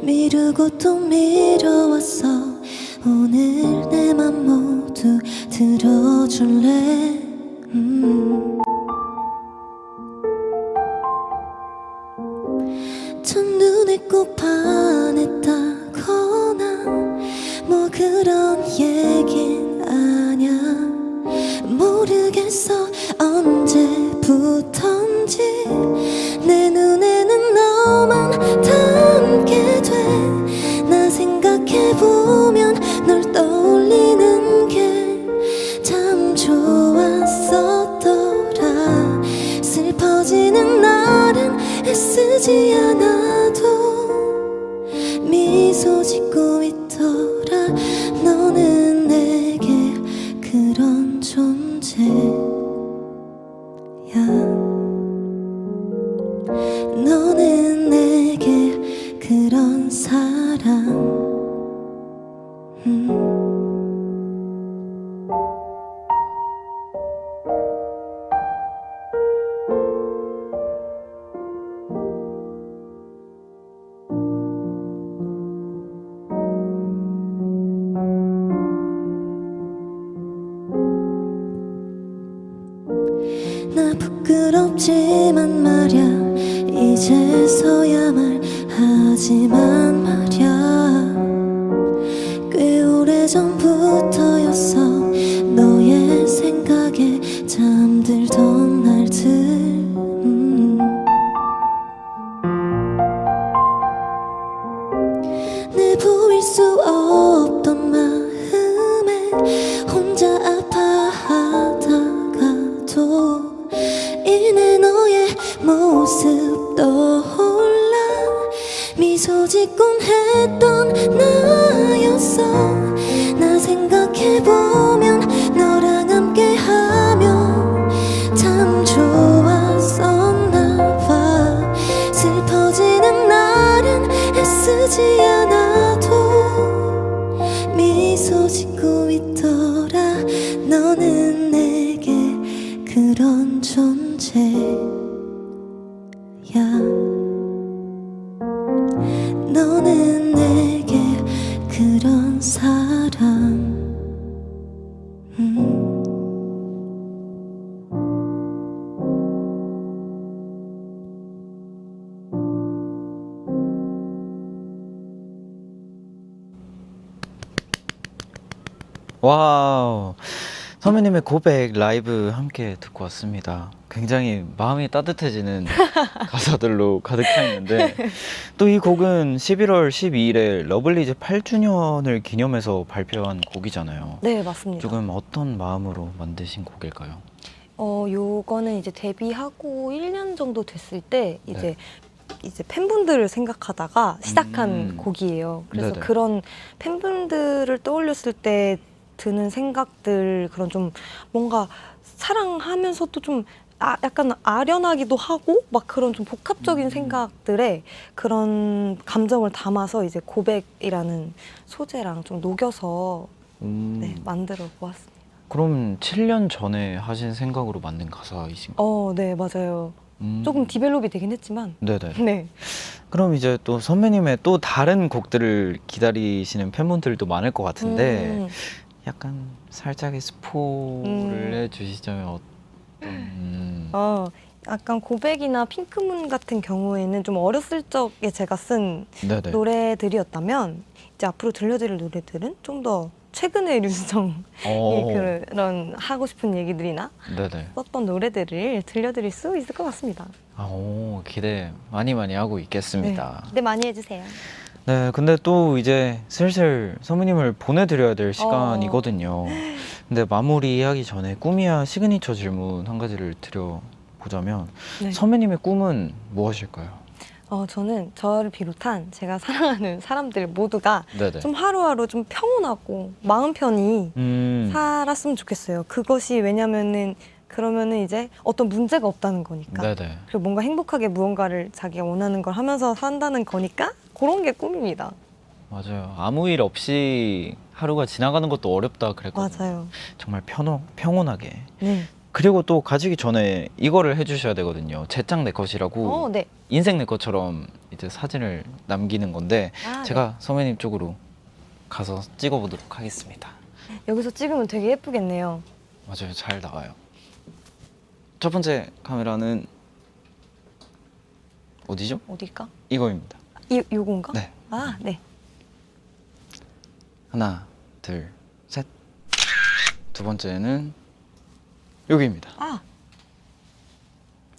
미루고 또 미뤄왔어. 오늘 내 맘 모두 들어줄래? 첫눈에 꼭 반했다거나 뭐 그런 얘긴 아냐. 모르겠어 언제부턴지 내 눈에는 너만 담게 돼. 나 생각해보면 널 떠올리는 게 참 좋았었더라. 슬퍼지는 날은 애쓰지 않아도 미소 짓고 있더라. 너는 내게 그런 존재야. 너는 내게 그런 사람. 나 부끄럽지만 말야 이제서야 말하 하지만 말야 꽤 오래전부터였어 너의 생각에 잠들던 날들 내 보일 수 없던 마음에 혼자 아파하다가도 이내 너의 모습 떠올라 미소 짓곤 했던 나였어 나 생각해보면 너랑 함께하면 참 좋았었나 봐 슬퍼지는 날은 애쓰지 않아도 미소 짓고 있더라 너는 내게 그런 존재야 너는 내게 그런 사람 와우. 선배님의 고백 라이브 함께 듣고 왔습니다. 굉장히 마음이 따뜻해지는 가사들로 가득 차 있는데 또 이 곡은 11월 12일에 러블리즈 8주년을 기념해서 발표한 곡이잖아요. 네, 맞습니다. 조금 어떤 마음으로 만드신 곡일까요? 요거는 이제 데뷔하고 1년 정도 됐을 때 네. 이제 팬분들을 생각하다가 시작한 곡이에요. 그래서 네네. 그런 팬분들을 떠올렸을 때 드는 생각들 그런 좀 뭔가 사랑하면서도 좀 약간 아련하기도 하고 막 그런 좀 복합적인 생각들에 그런 감정을 담아서 이제 고백이라는 소재랑 좀 녹여서 네, 만들어 보았습니다. 그럼 7년 전에 하신 생각으로 만든 가사이신가요? 네, 맞아요. 조금 디벨롭이 되긴 했지만 네네. 네. 그럼 이제 또 선배님의 또 다른 곡들을 기다리시는 팬분들도 많을 것 같은데 약간 살짝의 스포를 해주시자면 약간 고백이나 핑크문 같은 경우에는 좀 어렸을 적에 제가 쓴 네네. 노래들이었다면 이제 앞으로 들려드릴 노래들은 좀 더 최근의 류수정이 그런 하고 싶은 얘기들이나 네네. 썼던 노래들을 들려드릴 수 있을 것 같습니다. 기대 많이 하고 있겠습니다. 기대 많이 해주세요. 네, 근데 또 이제 슬슬 선배님을 보내드려야 될 시간이거든요. 근데 마무리하기 전에 꿈이야 시그니처 질문 한 가지를 드려보자면 네. 선배님의 꿈은 무엇일까요? 저는 저를 비롯한 제가 사랑하는 사람들 모두가 네네. 좀 하루하루 좀 평온하고 마음 편히 살았으면 좋겠어요. 그것이 왜냐면은 그러면은 이제 어떤 문제가 없다는 거니까. 네네. 그리고 뭔가 행복하게 무언가를 자기가 원하는 걸 하면서 산다는 거니까 그런 게 꿈입니다. 맞아요. 아무 일 없이 하루가 지나가는 것도 어렵다 그랬거든요. 맞아요. 정말 평온하게. 네. 그리고 또 가지기 전에 이거를 해주셔야 되거든요. 제 짱 내 것이라고 네. 인생 내 것처럼 이제 사진을 남기는 건데 제가 선배님 쪽으로 가서 찍어보도록 하겠습니다. 여기서 찍으면 되게 예쁘겠네요. 맞아요. 잘 나와요. 첫 번째 카메라는 어디죠? 어딜까? 이거입니다. 요건가? 네. 네. 하나, 둘, 셋. 두 번째는 여기입니다.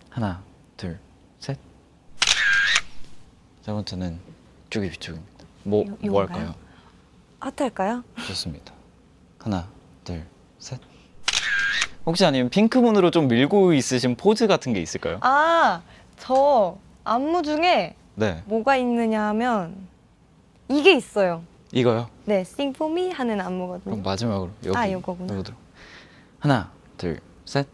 하나, 둘, 셋. 세 번째는 이쪽입니다. 뭐 요건가요? 할까요? 하트 할까요? 좋습니다. 하나, 둘, 셋. 혹시 아니면 핑크문으로 좀 밀고 있으신 포즈 같은 게 있을까요? 저 안무 중에 네. 뭐가 있느냐 하면 이게 있어요. 이거요? 네, Sing For Me 하는 안무거든요. 그럼 마지막으로 여기. 요거구나. 요거로. 하나, 둘, 셋.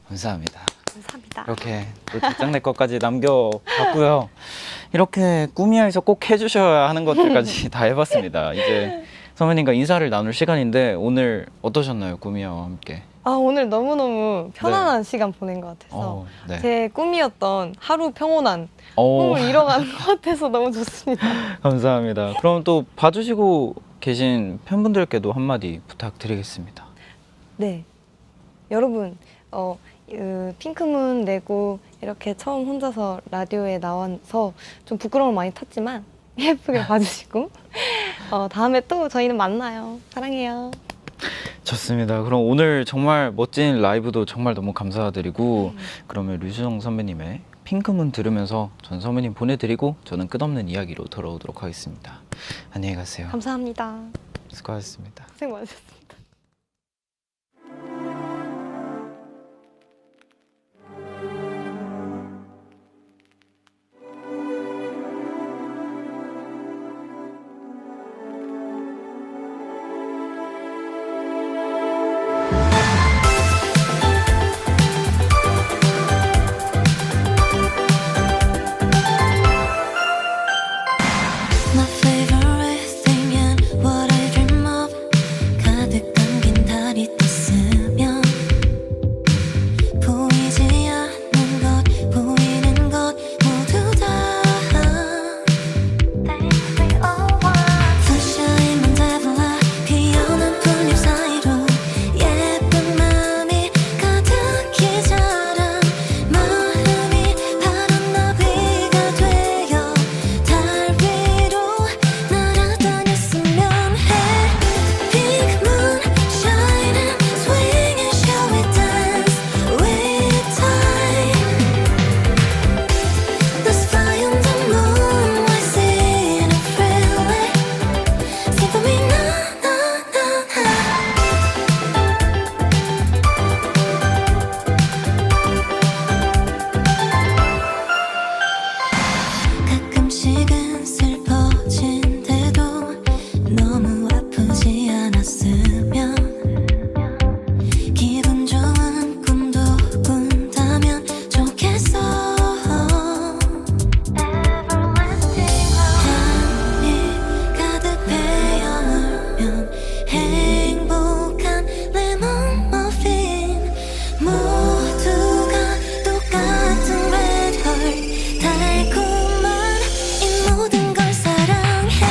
감사합니다. 감사합니다. 이렇게 또 뒷장 내 것까지 남겨봤고요. 이렇게 꾸미야에서 꼭 해주셔야 하는 것들까지 다 해봤습니다. 이제 선배님과 인사를 나눌 시간인데 오늘 어떠셨나요, 꾸미야와 함께? 오늘 너무너무 편안한 시간 보낸 것 같아서 네. 제 꿈이었던 하루 평온한 꿈을 이뤄가는 것 같아서 너무 좋습니다. 감사합니다. 그럼 또 봐주시고 계신 팬분들께도 한마디 부탁드리겠습니다. 네, 여러분 핑크문 내고 이렇게 처음 혼자서 라디오에 나와서 좀 부끄러움을 많이 탔지만 예쁘게 봐주시고 다음에 또 저희는 만나요. 사랑해요. 좋습니다. 그럼 오늘 정말 멋진 라이브도 정말 너무 감사드리고 그러면 류수정 선배님의 핑크문 들으면서 전 선배님 보내드리고 저는 끝없는 이야기로 돌아오도록 하겠습니다. 안녕히 가세요. 감사합니다. 수고하셨습니다. 고생 많으셨습니다. My favorite thing and what I dream of 가득 감긴 달이 떴으면 보이지 않는 것 보이는 것 모두 다 Sunshine만 되돌아 피어난 풀잎 사이로 예쁜 마음이 가득히 자란 마음이 파란 나비가 되어 달 위로 날아다녔으면 해 Pink moon shining swinging shall we dance with time Let's fly on the moon while singing freely Sing for me na na na 가끔씩은 슬퍼진데도 너무 아프지 않았으면 기분 좋은 꿈도 꾼다면 좋겠어 향이 가득 배어오면 행복한 레몬 머핀 모두가 똑같은 red heart 달콤한 이 모든 걸 사랑해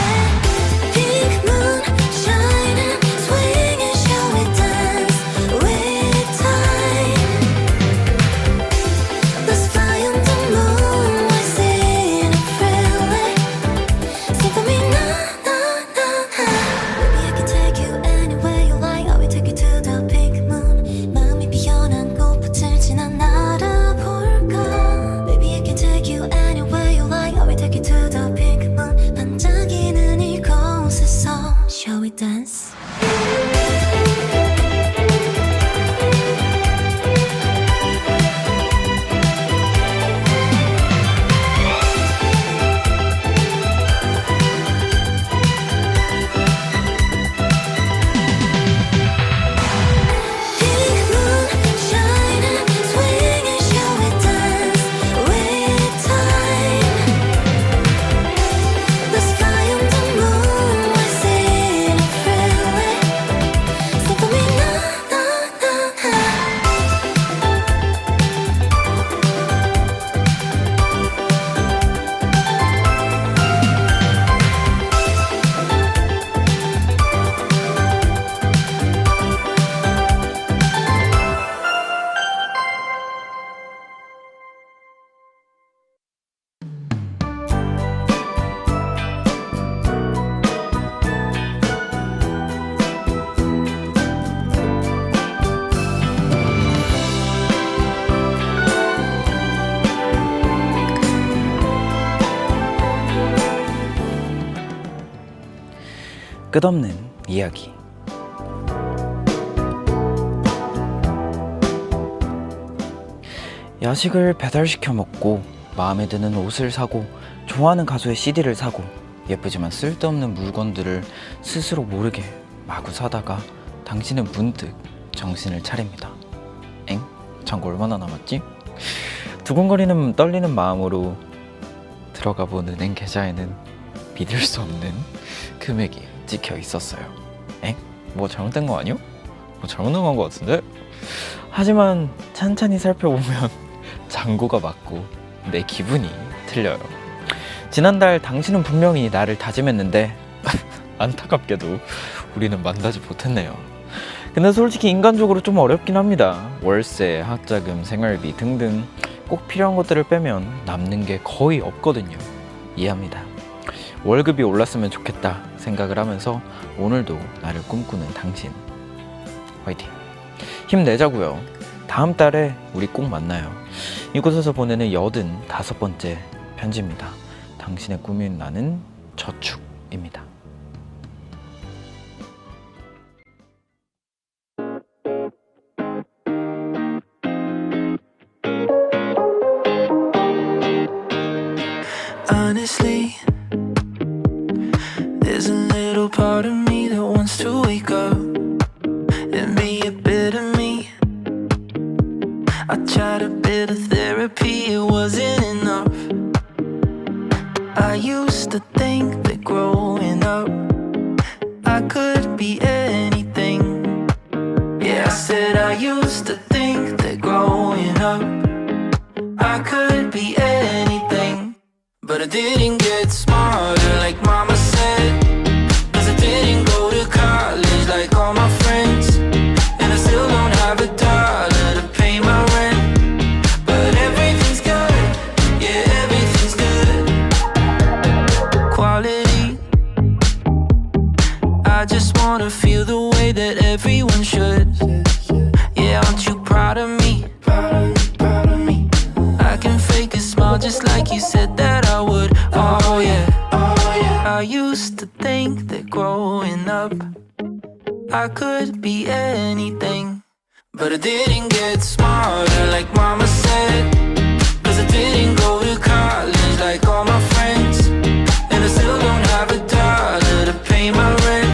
Pink moon shining swinging shall we dance with time Let's fly on the moon while singing freely Sing for me na na na Maybe I can take you anywhere you like I will take you to the pink moon 마음이 피어난 꽃밭을 지나 날아볼까 Maybe I can take you anywhere you like I will take you to the pink moon 반짝이는 이곳에서 Shall we dance? Pink moon shining, swinging, shall we dance with time? Let's fly on the moon while singing freely. Sing for me na na na na. 끝없는 이야기. 야식을 배달시켜 먹고 마음에 드는 옷을 사고 좋아하는 가수의 CD를 사고 예쁘지만 쓸데없는 물건들을 스스로 모르게 마구 사다가 당신은 문득 정신을 차립니다. 엥? 잔고 얼마나 남았지? 두근거리는 떨리는 마음으로 들어가 본 은행 계좌에는 믿을 수 없는 금액이 찍혀 있었어요. 엥? 뭐 잘못된 거 아니요? 뭐 잘못 나간 거 같은데? 하지만 찬찬히 살펴보면 잔고가 맞고 내 기분이 틀려요. 지난달 당신은 분명히 나를 다짐했는데 안타깝게도 우리는 만나지 못했네요. 근데 솔직히 인간적으로 좀 어렵긴 합니다. 월세, 학자금, 생활비 등등 꼭 필요한 것들을 빼면 남는 게 거의 없거든요. 이해합니다. 월급이 올랐으면 좋겠다 생각을 하면서 오늘도 나를 꿈꾸는 당신, 화이팅! 힘내자고요. 다음 달에 우리 꼭 만나요. 이곳에서 보내는 85번째 편지입니다. 당신의 꿈인 나는 저축입니다. Honestly, there's a little part of me that wants to wake up and be a bit of me. I tried a bit of therapy, it wasn't enough. I used to think that growing up I could be anything. Yeah, I said I used to think that growing up I could be anything. But I didn't get smarter like mama said, 'cause I didn't go to college like all my friends, and I still don't have a dollar to pay my rent. But everything's good, yeah, everything's good. Quality, I just wanna feel the way that everyone should. Yeah, aren't you proud of me? Proud of me. I can fake a smile just like you said that I would. Oh yeah, I used to think that growing up I could be anything. But I didn't get smarter like mama said, 'cause I didn't go to college like all my friends, and I still don't have a dollar to pay my rent.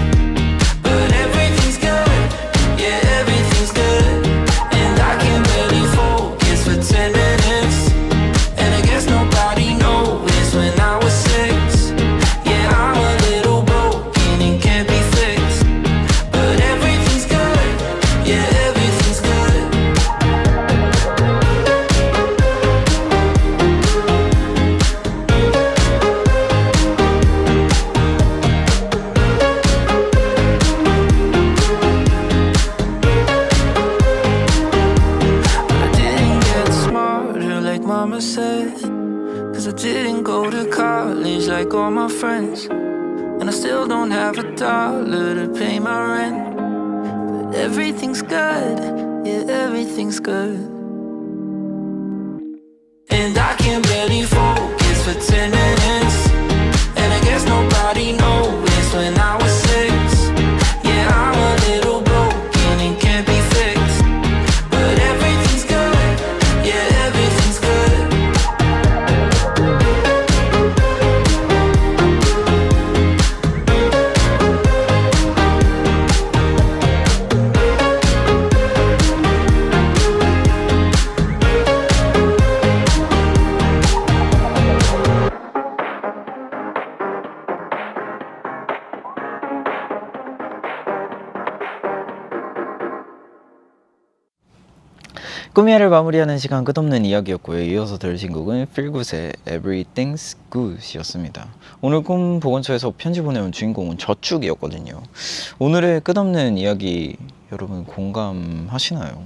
But everything's good, yeah, everything's good. And I can barely focus for 10 minutes, and I guess nobody noticed when I was 6. Yeah, I'm a little broken and can't be fixed. But everything's good, yeah, everything's good. I didn't get smarter like mama said, 'cause I didn't go to college like all my friends, and I still don't have a dollar to pay my rent. But everything's good, yeah, everything's good. And I can barely focus for 10 minutes, and I guess nobody noticed when I was 6. Yeah, I'm a little broken and can't be fixed. But everything's good, yeah, everything's good. 꿈야를 마무리하는 시간 끝없는 이야기였고요. 이어서 들으신 곡은 필굿의 Everything's Good이었습니다. 오늘 꿈 보건소에서 편지 보내온 주인공은 저축이었거든요. 오늘의 끝없는 이야기 여러분 공감하시나요?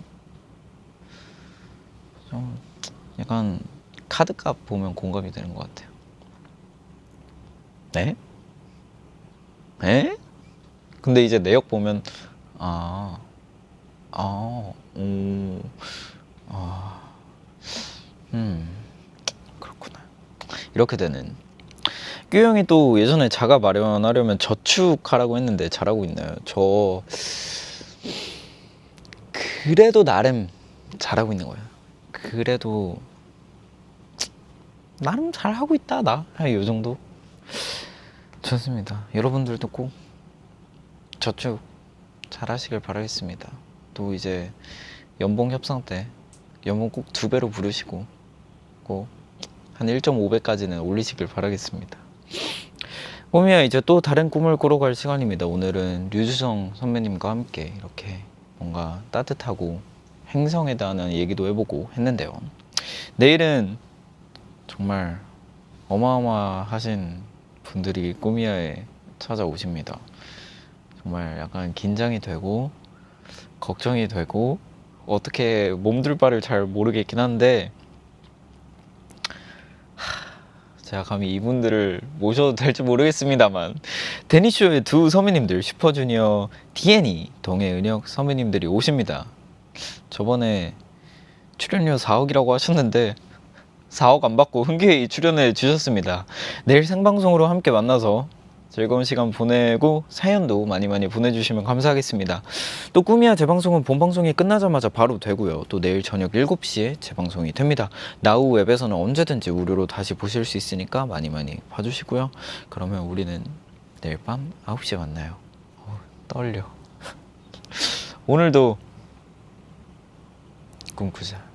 좀 약간 카드값 보면 공감이 되는 것 같아요. 네? 네? 근데 이제 내역 보면 그렇구나. 이렇게 되는. 규 형이 또 예전에 자가 마련하려면 저축하라고 했는데 잘하고 있나요? 저 그래도 나름 잘하고 있는 거예요. 그래도 나름 잘하고 있다 나. 요 정도. 좋습니다. 여러분들도 꼭 저축 잘하시길 바라겠습니다. 또 이제 연봉 협상 때 연봉 꼭 2배로 부르시고 꼭 한 1.5배까지는 올리시길 바라겠습니다. 꿈이야 이제 또 다른 꿈을 꾸러 갈 시간입니다. 오늘은 류주성 선배님과 함께 이렇게 뭔가 따뜻하고 행성에 대한 얘기도 해보고 했는데요. 내일은 정말 어마어마하신 분들이 꿈이야에 찾아오십니다. 정말 약간 긴장이 되고 걱정이 되고 어떻게 몸둘 바를 잘 모르겠긴 한데 제가 감히 이분들을 모셔도 될지 모르겠습니다만 데니쇼의 두 선배님들 슈퍼주니어 디애니 동해은혁 선배님들이 오십니다. 저번에 출연료 4억이라고 하셨는데 4억 안 받고 흔쾌히 출연해 주셨습니다. 내일 생방송으로 함께 만나서 즐거운 시간 보내고 사연도 많이 보내주시면 감사하겠습니다. 또 꾸미야 재방송은 본방송이 끝나자마자 바로 되고요. 또 내일 저녁 7시에 재방송이 됩니다. 나우 웹에서는 언제든지 무료로 다시 보실 수 있으니까 많이 봐주시고요. 그러면 우리는 내일 밤 9시에 만나요. 떨려. 오늘도 꿈꾸자.